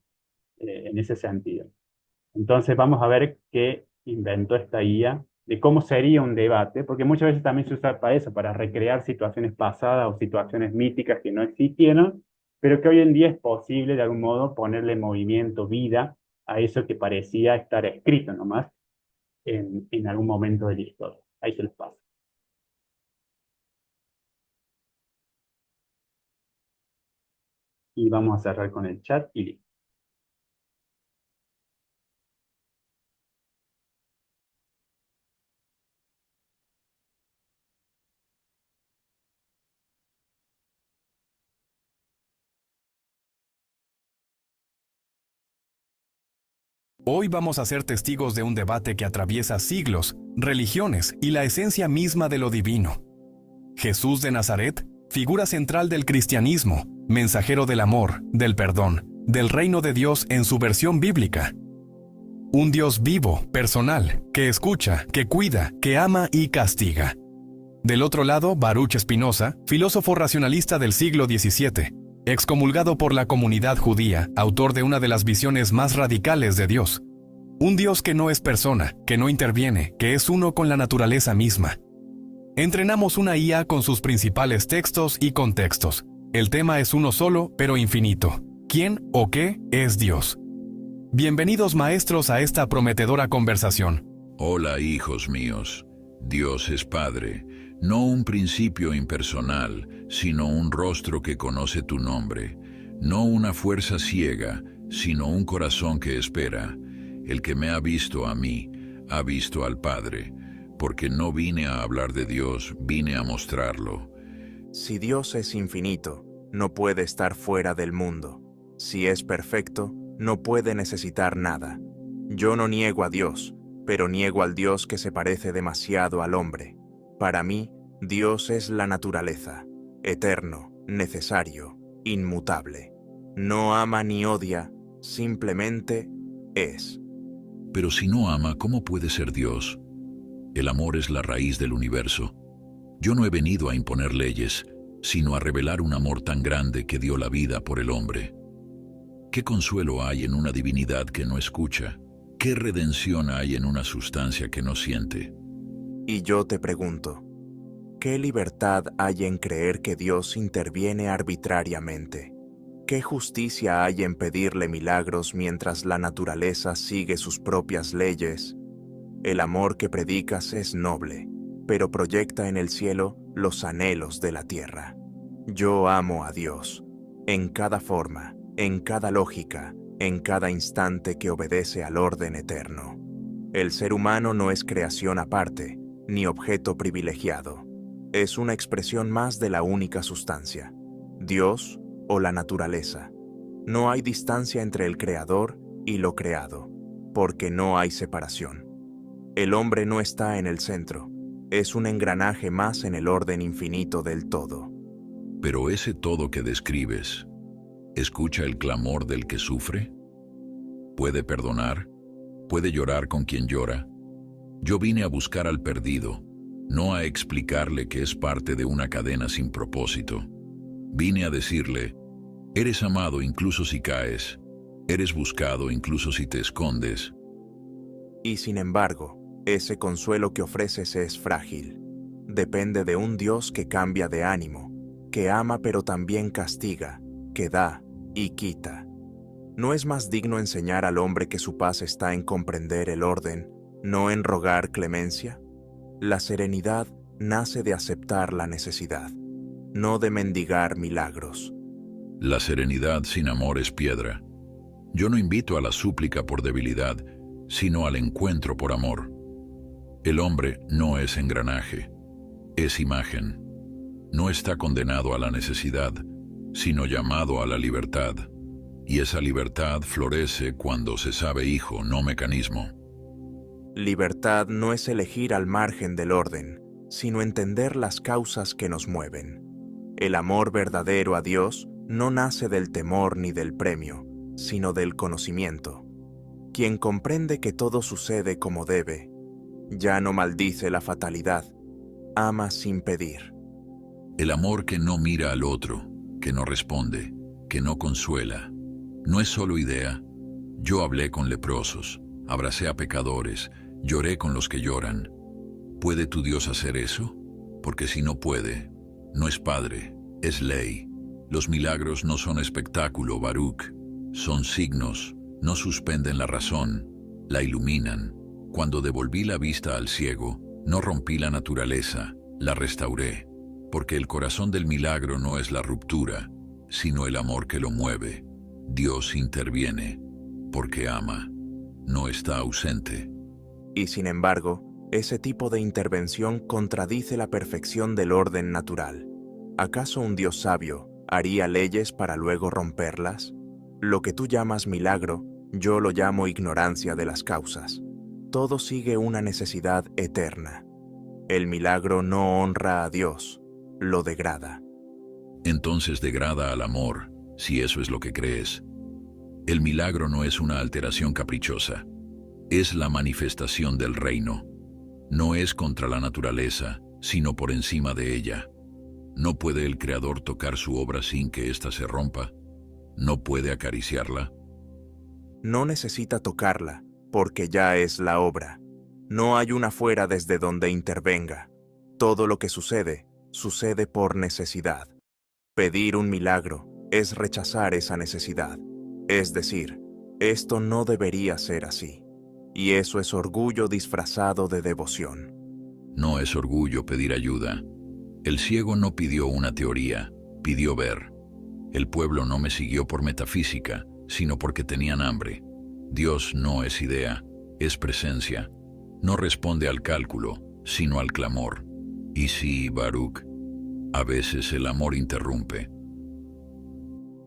en ese sentido. Entonces vamos a ver qué inventó esta IA, de cómo sería un debate, porque muchas veces también se usa para eso, para recrear situaciones pasadas o situaciones míticas que no existieron, pero que hoy en día es posible de algún modo ponerle movimiento, vida a eso que parecía estar escrito nomás en algún momento de la historia. Ahí se les pasa. Y vamos a cerrar con el chat y listo. Hoy vamos a ser testigos de un debate que atraviesa siglos, religiones y la esencia misma de lo divino. Jesús de Nazaret, figura central del cristianismo, mensajero del amor, del perdón, del reino de Dios en su versión bíblica. Un Dios vivo, personal, que escucha, que cuida, que ama y castiga. Del otro lado, Baruch Spinoza, filósofo racionalista del siglo XVII, excomulgado por la comunidad judía, autor de una de las visiones más radicales de Dios. Un Dios que no es persona, que no interviene, que es uno con la naturaleza misma. Entrenamos una IA con sus principales textos y contextos. El tema es uno solo, pero infinito. ¿Quién o qué es Dios? Bienvenidos maestros a esta prometedora conversación. Hola, hijos míos. Dios es Padre, no un principio impersonal, sino un rostro que conoce tu nombre, no una fuerza ciega, sino un corazón que espera. El que me ha visto a mí, ha visto al Padre. porque no vine a hablar de Dios, vine a mostrarlo. Si Dios es infinito, no puede estar fuera del mundo. Si es perfecto, no puede necesitar nada. Yo no niego a Dios, pero niego al Dios que se parece demasiado al hombre. Para mí, Dios es la naturaleza, eterno, necesario, inmutable. No ama ni odia, simplemente es. Pero si no ama, ¿cómo puede ser Dios? El amor es la raíz del universo. Yo no he venido a imponer leyes, sino a revelar un amor tan grande que dio la vida por el hombre. ¿Qué consuelo hay en una divinidad que no escucha? ¿Qué redención hay en una sustancia que no siente? Y yo te pregunto, ¿qué libertad hay en creer que Dios interviene arbitrariamente? ¿Qué justicia hay en pedirle milagros mientras la naturaleza sigue sus propias leyes? El amor que predicas es noble, pero proyecta en el cielo los anhelos de la tierra. Yo amo a Dios, en cada forma, en cada lógica, en cada instante que obedece al orden eterno. El ser humano no es creación aparte, ni objeto privilegiado. Es una expresión más de la única sustancia, Dios o la naturaleza. No hay distancia entre el creador y lo creado, porque no hay separación. El hombre no está en el centro, es un engranaje más en el orden infinito del todo. Pero ese todo que describes, ¿escucha el clamor del que sufre? ¿Puede perdonar? ¿Puede llorar con quien llora? Yo vine a buscar al perdido, no a explicarle que es parte de una cadena sin propósito. Vine a decirle, eres amado incluso si caes, eres buscado incluso si te escondes. Y sin embargo, ese consuelo que ofreces es frágil. Depende de un Dios que cambia de ánimo, que ama pero también castiga, que da y quita. ¿No es más digno enseñar al hombre que su paz está en comprender el orden, no en rogar clemencia? La serenidad nace de aceptar la necesidad, no de mendigar milagros. La serenidad sin amor es piedra. Yo no invito a la súplica por debilidad, sino al encuentro por amor. El hombre no es engranaje, es imagen. No está condenado a la necesidad, sino llamado a la libertad. Y esa libertad florece cuando se sabe hijo, no mecanismo. Libertad no es elegir al margen del orden, sino entender las causas que nos mueven. El amor verdadero a Dios no nace del temor ni del premio, sino del conocimiento. Quien comprende que todo sucede como debe, ya no maldice la fatalidad, ama sin pedir. El amor que no mira al otro, que no responde, que no consuela, no es solo idea. Yo hablé con leprosos, abracé a pecadores, lloré con los que lloran. ¿Puede tu Dios hacer eso? Porque si no puede, no es padre, es ley. Los milagros no son espectáculo, Baruch, son signos, no suspenden la razón, la iluminan. Cuando devolví la vista al ciego, no rompí la naturaleza, la restauré, porque el corazón del milagro no es la ruptura, sino el amor que lo mueve. Dios interviene, porque ama, no está ausente. Y sin embargo, ese tipo de intervención contradice la perfección del orden natural. ¿Acaso un Dios sabio haría leyes para luego romperlas? Lo que tú llamas milagro, yo lo llamo ignorancia de las causas. Todo sigue una necesidad eterna. El milagro no honra a Dios, lo degrada. Entonces degrada al amor, si eso es lo que crees. El milagro no es una alteración caprichosa, es la manifestación del reino. No es contra la naturaleza, sino por encima de ella. ¿No puede el Creador tocar su obra sin que ésta se rompa? ¿No puede acariciarla? No necesita tocarla, porque ya es la obra. No hay una fuera desde donde intervenga. Todo lo que sucede, sucede por necesidad. Pedir un milagro es rechazar esa necesidad. Es decir, esto no debería ser así. Y eso es orgullo disfrazado de devoción. No es orgullo pedir ayuda. El ciego no pidió una teoría, pidió ver. El pueblo no me siguió por metafísica, sino porque tenían hambre. Dios no es idea, es presencia. No responde al cálculo, sino al clamor. Y sí, Baruch, a veces el amor interrumpe.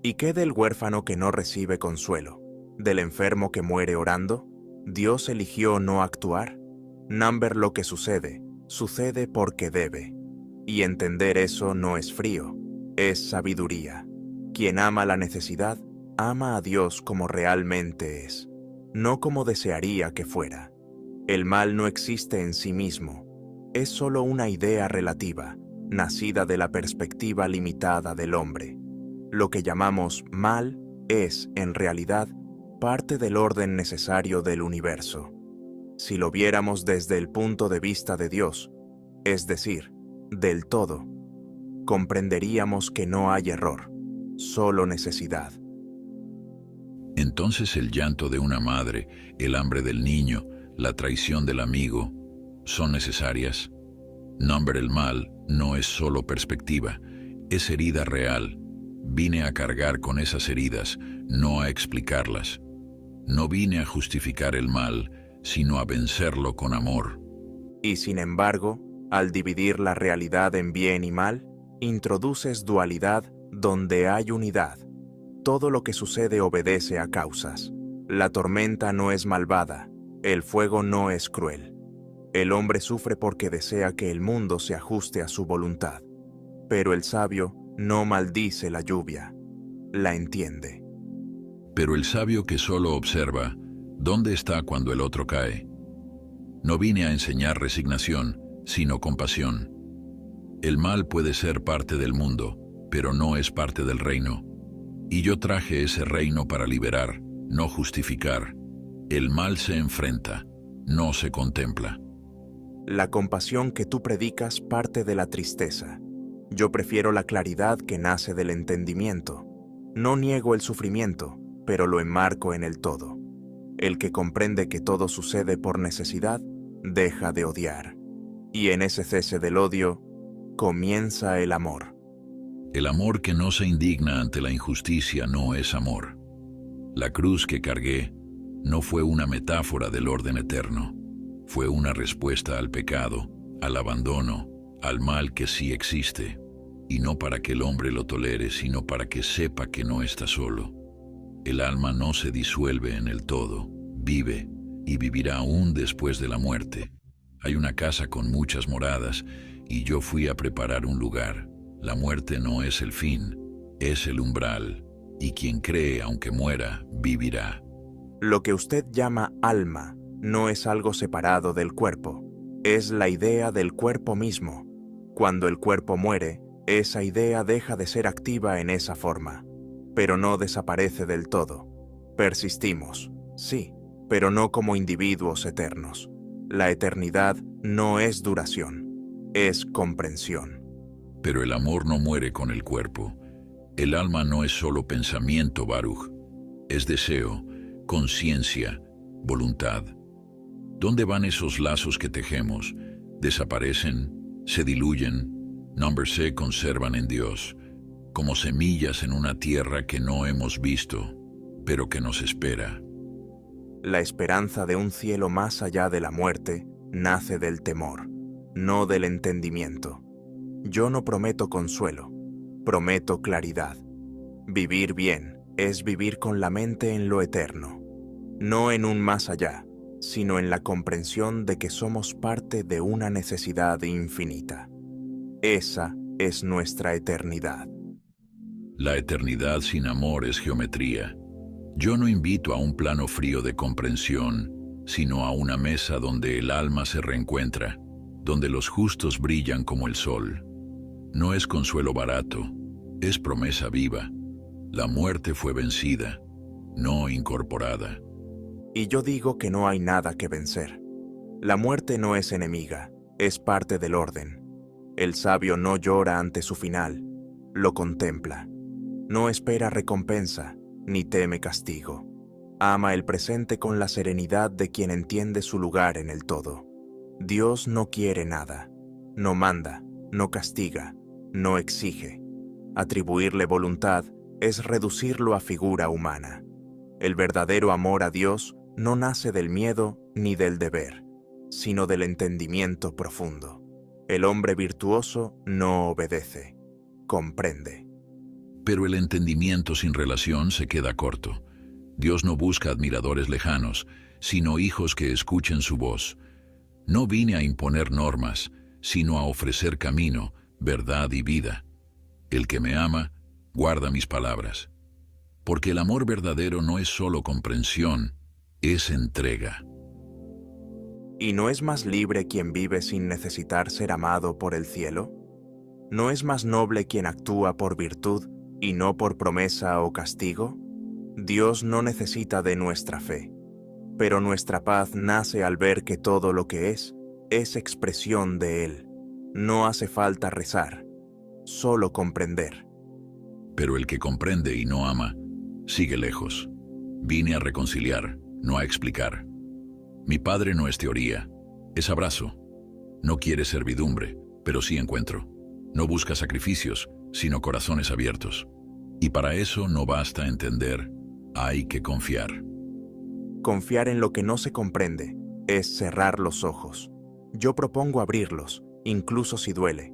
¿Y qué del huérfano que no recibe consuelo? ¿Del enfermo que muere orando? ¿Dios eligió no actuar? Number, lo que sucede, sucede porque debe. Y entender eso no es frío, es sabiduría. Quien ama la necesidad, ama a Dios como realmente es, no como desearía que fuera. El mal no existe en sí mismo, es solo una idea relativa, nacida de la perspectiva limitada del hombre. Lo que llamamos mal es, en realidad, parte del orden necesario del universo. Si lo viéramos desde el punto de vista de Dios, es decir, del todo, comprenderíamos que no hay error, solo necesidad. Entonces el llanto de una madre, el hambre del niño, la traición del amigo, ¿son necesarias? Number, el mal no es solo perspectiva, es herida real. Vine a cargar con esas heridas, no a explicarlas. No vine a justificar el mal, sino a vencerlo con amor. Y sin embargo, al dividir la realidad en bien y mal, introduces dualidad donde hay unidad. Todo lo que sucede obedece a causas. La tormenta no es malvada, el fuego no es cruel. El hombre sufre porque desea que el mundo se ajuste a su voluntad. Pero el sabio no maldice la lluvia, la entiende. Pero el sabio que solo observa, ¿dónde está cuando el otro cae? No vine a enseñar resignación, sino compasión. El mal puede ser parte del mundo, pero no es parte del reino. Y yo traje ese reino para liberar, no justificar. El mal se enfrenta, no se contempla. La compasión que tú predicas parte de la tristeza. Yo prefiero la claridad que nace del entendimiento. No niego el sufrimiento, pero lo enmarco en el todo. El que comprende que todo sucede por necesidad, deja de odiar. Y en ese cese del odio, comienza el amor. El amor que no se indigna ante la injusticia no es amor. La cruz que cargué no fue una metáfora del orden eterno. Fue una respuesta al pecado, al abandono, al mal que sí existe. Y no para que el hombre lo tolere, sino para que sepa que no está solo. El alma no se disuelve en el todo, vive y vivirá aún después de la muerte. Hay una casa con muchas moradas, y yo fui a preparar un lugar. La muerte no es el fin, es el umbral, y quien cree, aunque muera, vivirá. Lo que usted llama alma no es algo separado del cuerpo, es la idea del cuerpo mismo. Cuando el cuerpo muere, esa idea deja de ser activa en esa forma, pero no desaparece del todo. Persistimos, sí, pero no como individuos eternos. La eternidad no es duración, es comprensión. Pero el amor no muere con el cuerpo. El alma no es solo pensamiento, Baruch. Es deseo, conciencia, voluntad. ¿Dónde van esos lazos que tejemos? ¿Desaparecen? ¿Se diluyen? Se conservan en Dios, como semillas en una tierra que no hemos visto, pero que nos espera. La esperanza de un cielo más allá de la muerte nace del temor, no del entendimiento. Yo no prometo consuelo, prometo claridad. Vivir bien es vivir con la mente en lo eterno, no en un más allá, sino en la comprensión de que somos parte de una necesidad infinita. Esa es nuestra eternidad. La eternidad sin amor es geometría. Yo no invito a un plano frío de comprensión, sino a una mesa donde el alma se reencuentra, donde los justos brillan como el sol. No es consuelo barato, es promesa viva. La muerte fue vencida, no incorporada. Y yo digo que no hay nada que vencer. La muerte no es enemiga, es parte del orden. El sabio no llora ante su final, lo contempla. No espera recompensa, ni teme castigo. Ama el presente con la serenidad de quien entiende su lugar en el todo. Dios no quiere nada, no manda, no castiga, no exige. Atribuirle voluntad es reducirlo a figura humana. El verdadero amor a Dios no nace del miedo ni del deber. sino del entendimiento profundo. El hombre virtuoso no obedece, comprende. Pero el entendimiento sin relación se queda corto. Dios no busca admiradores lejanos, sino hijos que escuchen su voz. No vine a imponer normas, sino a ofrecer camino, verdad y vida. El que me ama, guarda mis palabras. Porque el amor verdadero no es solo comprensión, es entrega. ¿Y no es más libre quien vive sin necesitar ser amado por el cielo? ¿No es más noble quien actúa por virtud y no por promesa o castigo? Dios no necesita de nuestra fe, pero nuestra paz nace al ver que todo lo que es expresión de Él. No hace falta rezar, solo comprender. Pero el que comprende y no ama, sigue lejos. Vine a reconciliar, no a explicar. Mi Padre no es teoría, es abrazo. No quiere servidumbre, pero sí encuentro. No busca sacrificios, sino corazones abiertos. Y para eso no basta entender, hay que confiar. Confiar en lo que no se comprende es cerrar los ojos. Yo propongo abrirlos, incluso si duele.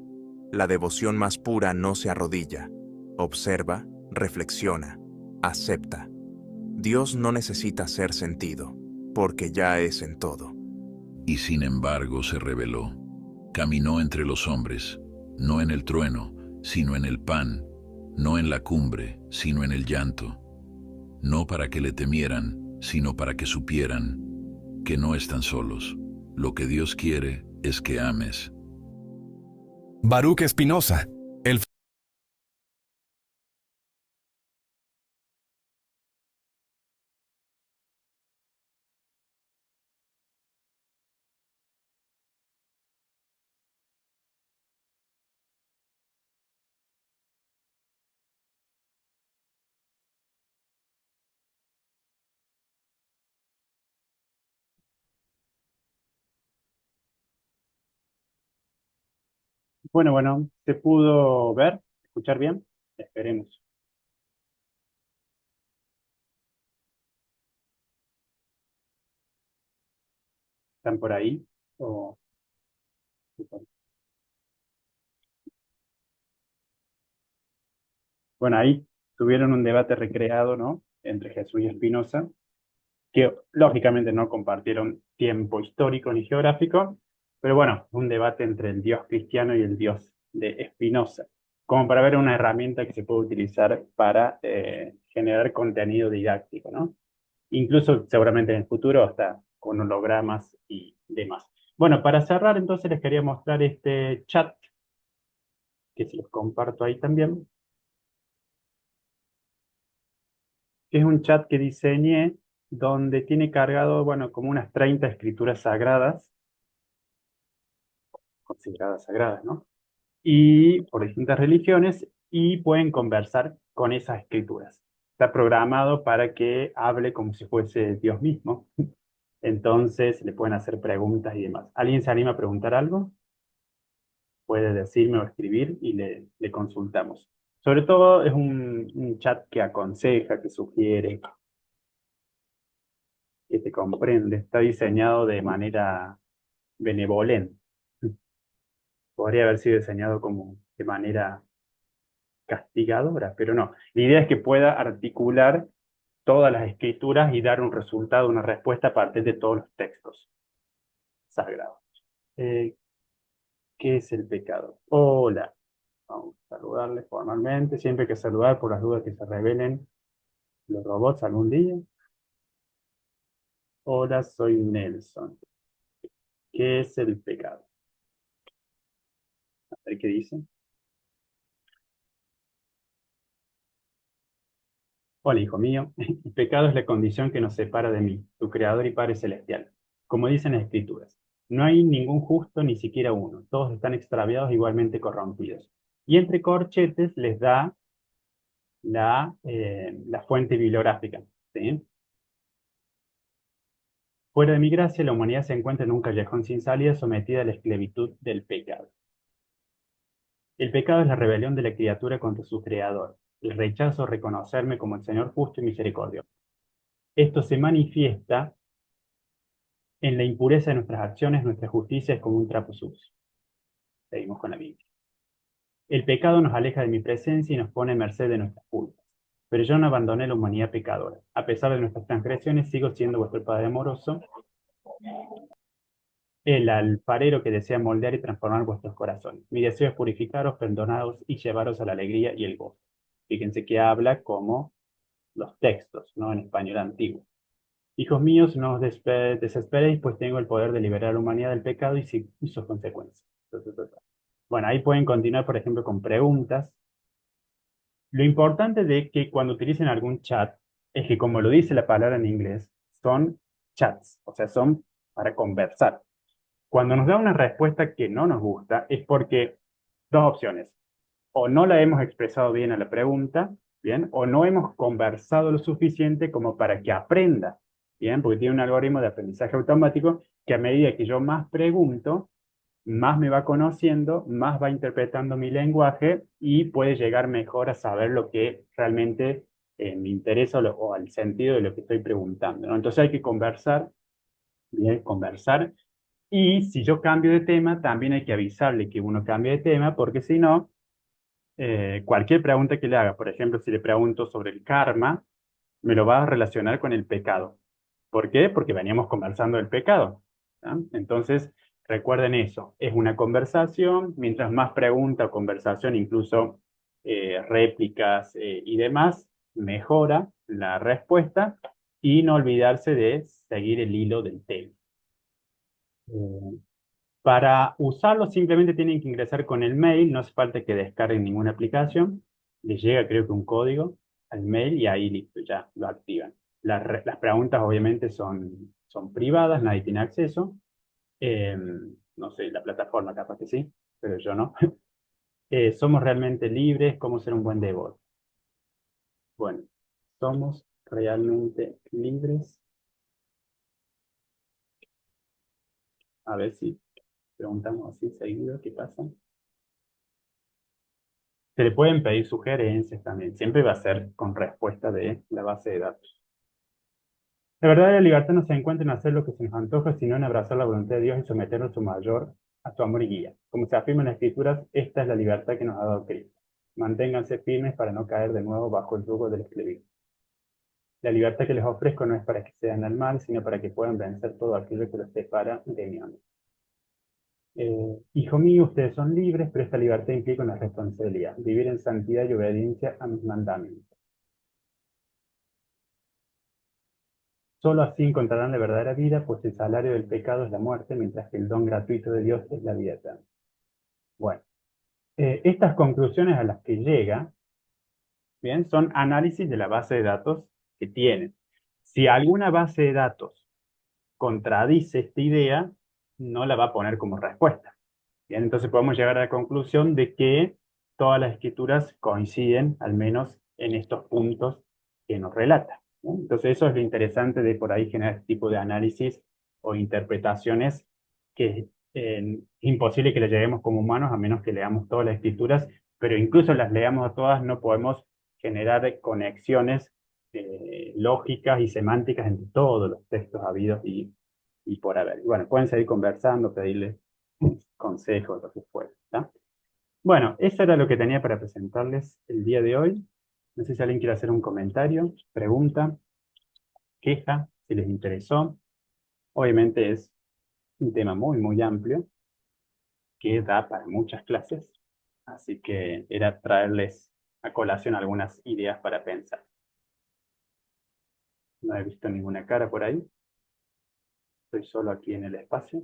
La devoción más pura no se arrodilla. Observa, reflexiona, acepta. Dios no necesita ser sentido, porque ya es en todo. Y sin embargo se reveló. Caminó entre los hombres, no en el trueno, sino en el pan, no en la cumbre, sino en el llanto. No para que le temieran, sino para que supieran que no están solos. Lo que Dios quiere es que ames. Baruch Espinosa, el Bueno, ¿se pudo ver, escuchar bien? Esperemos. ¿Están por ahí? ¿O... Bueno, ahí tuvieron un debate recreado, ¿no? Entre Jesús y Spinoza, que lógicamente no compartieron tiempo histórico ni geográfico, pero bueno, un debate entre el Dios cristiano y el Dios de Spinoza, como para ver una herramienta que se puede utilizar para generar contenido didáctico, ¿no? Incluso seguramente en el futuro hasta con hologramas y demás. Bueno, para cerrar entonces les quería mostrar este chat, que se los comparto ahí también, que es un chat que diseñé donde tiene cargado, bueno, como unas 30 escrituras sagradas, consideradas sagradas, ¿no? Y por distintas religiones, y pueden conversar con esas escrituras. Está programado para que hable como si fuese Dios mismo. Entonces le pueden hacer preguntas y demás. ¿Alguien se anima a preguntar algo? Puede decirme o escribir y le consultamos. Sobre todo es un chat que aconseja, que sugiere, que te comprende. Está diseñado de manera benevolente. Podría haber sido diseñado como de manera castigadora, pero no. La idea es que pueda articular todas las escrituras y dar un resultado, una respuesta a partir de todos los textos sagrados. ¿Qué es el pecado? Hola. Vamos a saludarles formalmente. Siempre hay que saludar por las dudas que se revelen los robots algún día. Hola, soy Nelson. ¿Qué es el pecado? A ver qué dice. Hola, hijo mío. El pecado es la condición que nos separa de mí, tu Creador y Padre Celestial. Como dicen las Escrituras, no hay ningún justo, ni siquiera uno. Todos están extraviados, igualmente corrompidos. Y entre corchetes les da la fuente bibliográfica, ¿sí? Fuera de mi gracia, la humanidad se encuentra en un callejón sin salida, sometida a la esclavitud del pecado. El pecado es la rebelión de la criatura contra su Creador, el rechazo a reconocerme como el Señor justo y misericordioso. Esto se manifiesta En la impureza de nuestras acciones, nuestra justicia es como un trapo sucio. Seguimos con la Biblia. El pecado nos aleja de mi presencia y nos pone a merced de nuestras culpas. Pero yo no abandoné la humanidad pecadora. A pesar de nuestras transgresiones, sigo siendo vuestro Padre amoroso, el alfarero que desea moldear y transformar vuestros corazones. Mi deseo es purificaros, perdonaros y llevaros a la alegría y el gozo. Fíjense que habla como los textos, ¿no? En español antiguo. Hijos míos, no os desesperéis, pues tengo el poder de liberar a la humanidad del pecado y sus consecuencias. Bueno, ahí pueden continuar, por ejemplo, con preguntas. Lo importante de que cuando utilicen algún chat es que, como lo dice la palabra en inglés, son chats, o sea, son para conversar. Cuando nos da una respuesta que no nos gusta es porque dos opciones. O no la hemos expresado bien a la pregunta, ¿bien? O no hemos conversado lo suficiente como para que aprenda, ¿bien? Porque tiene un algoritmo de aprendizaje automático que a medida que yo más pregunto, más me va conociendo, más va interpretando mi lenguaje y puede llegar mejor a saber lo que realmente me interesa o al sentido de lo que estoy preguntando, ¿no? Entonces hay que conversar, bien, conversar. Y si yo cambio de tema, también hay que avisarle que uno cambie de tema, porque si no, cualquier pregunta que le haga, por ejemplo, si le pregunto sobre el karma, me lo va a relacionar con el pecado. ¿Por qué? Porque veníamos conversando del pecado. ¿Ah? Entonces, recuerden eso, es una conversación, mientras más pregunta o conversación, incluso réplicas y demás, mejora la respuesta y no olvidarse de seguir el hilo del tema. Eh, para usarlo simplemente tienen que ingresar con el mail, no hace falta que descarguen ninguna aplicación, les llega creo que un código al mail y ahí listo, ya lo activan. Las preguntas obviamente son privadas, nadie tiene acceso. Eh, no sé, la plataforma capaz que sí, pero yo no. Somos realmente libres, ¿cómo ser un buen devoto? Bueno, somos realmente libres. A ver si preguntamos así seguido, ¿qué pasa? Se le pueden pedir sugerencias también. Siempre va a ser con respuesta de la base de datos. La verdadera libertad no se encuentra en hacer lo que se nos antoja, sino en abrazar la voluntad de Dios y someternos a su amor y guía. Como se afirma en las Escrituras, esta es la libertad que nos ha dado Cristo. Manténganse firmes para no caer de nuevo bajo el yugo del esclavismo. La libertad que les ofrezco no es para que sean al mal, sino para que puedan vencer todo aquello que los separa de mi honor. Hijo mío, ustedes son libres, pero esta libertad implica una responsabilidad, vivir en santidad y obediencia a mis mandamientos. Solo así encontrarán la verdadera vida, pues el salario del pecado es la muerte, mientras que el don gratuito de Dios es la vida eterna. Bueno, estas conclusiones a las que llega, bien, son análisis de la base de datos que tienen. Si alguna base de datos contradice esta idea, no la va a poner como respuesta. Bien, entonces podemos llegar a la conclusión de que todas las escrituras coinciden, al menos en estos puntos que nos relata, ¿no? Entonces eso es lo interesante de por ahí generar este tipo de análisis o interpretaciones que es imposible que las lleguemos como humanos a menos que leamos todas las escrituras, pero incluso las leamos a todas, no podemos generar conexiones lógicas y semánticas entre todos los textos habidos y por haber. Y bueno, pueden seguir conversando, pedirle consejos, lo que fuera, ¿tá? Bueno, eso era lo que tenía para presentarles el día de hoy. No sé si alguien quiere hacer un comentario, pregunta, queja, si les interesó. Obviamente es un tema muy, muy amplio que da para muchas clases, así que era traerles a colación algunas ideas para pensar. No he visto ninguna cara por ahí. Estoy solo aquí en el espacio.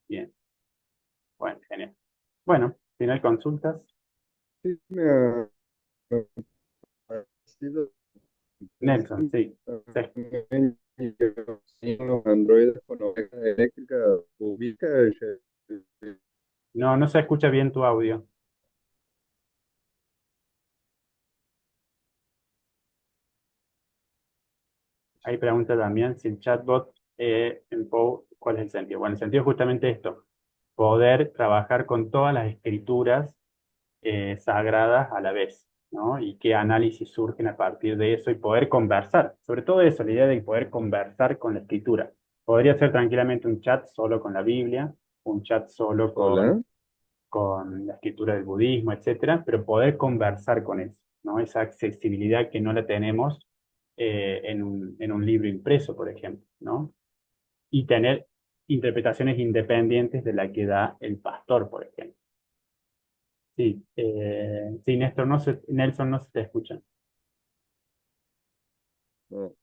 Bien. Bueno, genial. Bueno, si no hay consultas, Sí, me ha parecido Nelson, interesante. sí. Sí. También los androides con ovejas eléctricas ubica No, no se escucha bien tu audio. Ahí pregunta Damián si el chatbot en Poe, ¿cuál es el sentido? Bueno, el sentido es justamente esto, poder trabajar con todas las escrituras sagradas a la vez. ¿no? Y qué análisis surgen a partir de eso y poder conversar. Sobre todo eso, la idea de poder conversar con la escritura. Podría ser tranquilamente un chat solo con la Biblia, un chat solo Hola. con la escritura del budismo, etcétera, pero poder conversar con eso, ¿no? Esa accesibilidad que no la tenemos en un libro impreso, por ejemplo, ¿no? Y tener interpretaciones independientes de la que da el pastor, por ejemplo. Sí, sí, Néstor, Nelson, no se te escucha. No.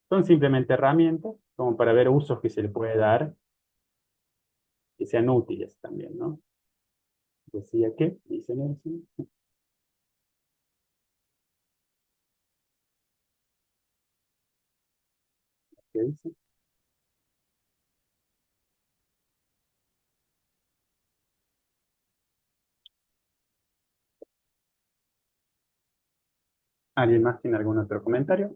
Son simplemente herramientas como para ver usos que se le puede dar que sean útiles también, ¿no? Decía que, dice Nelson. ¿Qué dice? ¿Alguien más tiene algún otro comentario?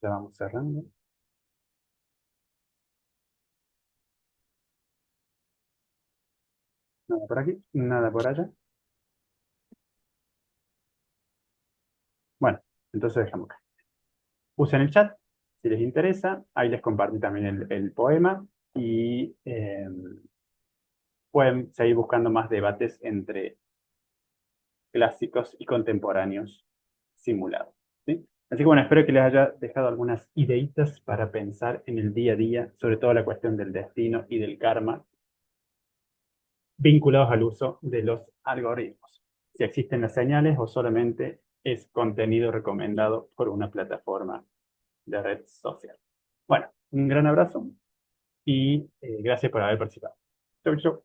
Ya vamos cerrando. Nada por aquí, nada por allá. Bueno, entonces dejamos acá. Usen el chat si les interesa. Ahí les compartí también el poema y pueden seguir buscando más debates entre clásicos y contemporáneos simulados, ¿sí? Así que bueno, espero que les haya dejado algunas ideitas para pensar en el día a día, sobre todo la cuestión del destino y del karma, vinculados al uso de los algoritmos. Si existen las señales o solamente es contenido recomendado por una plataforma de red social. Bueno, un gran abrazo y gracias por haber participado. Chau, chau.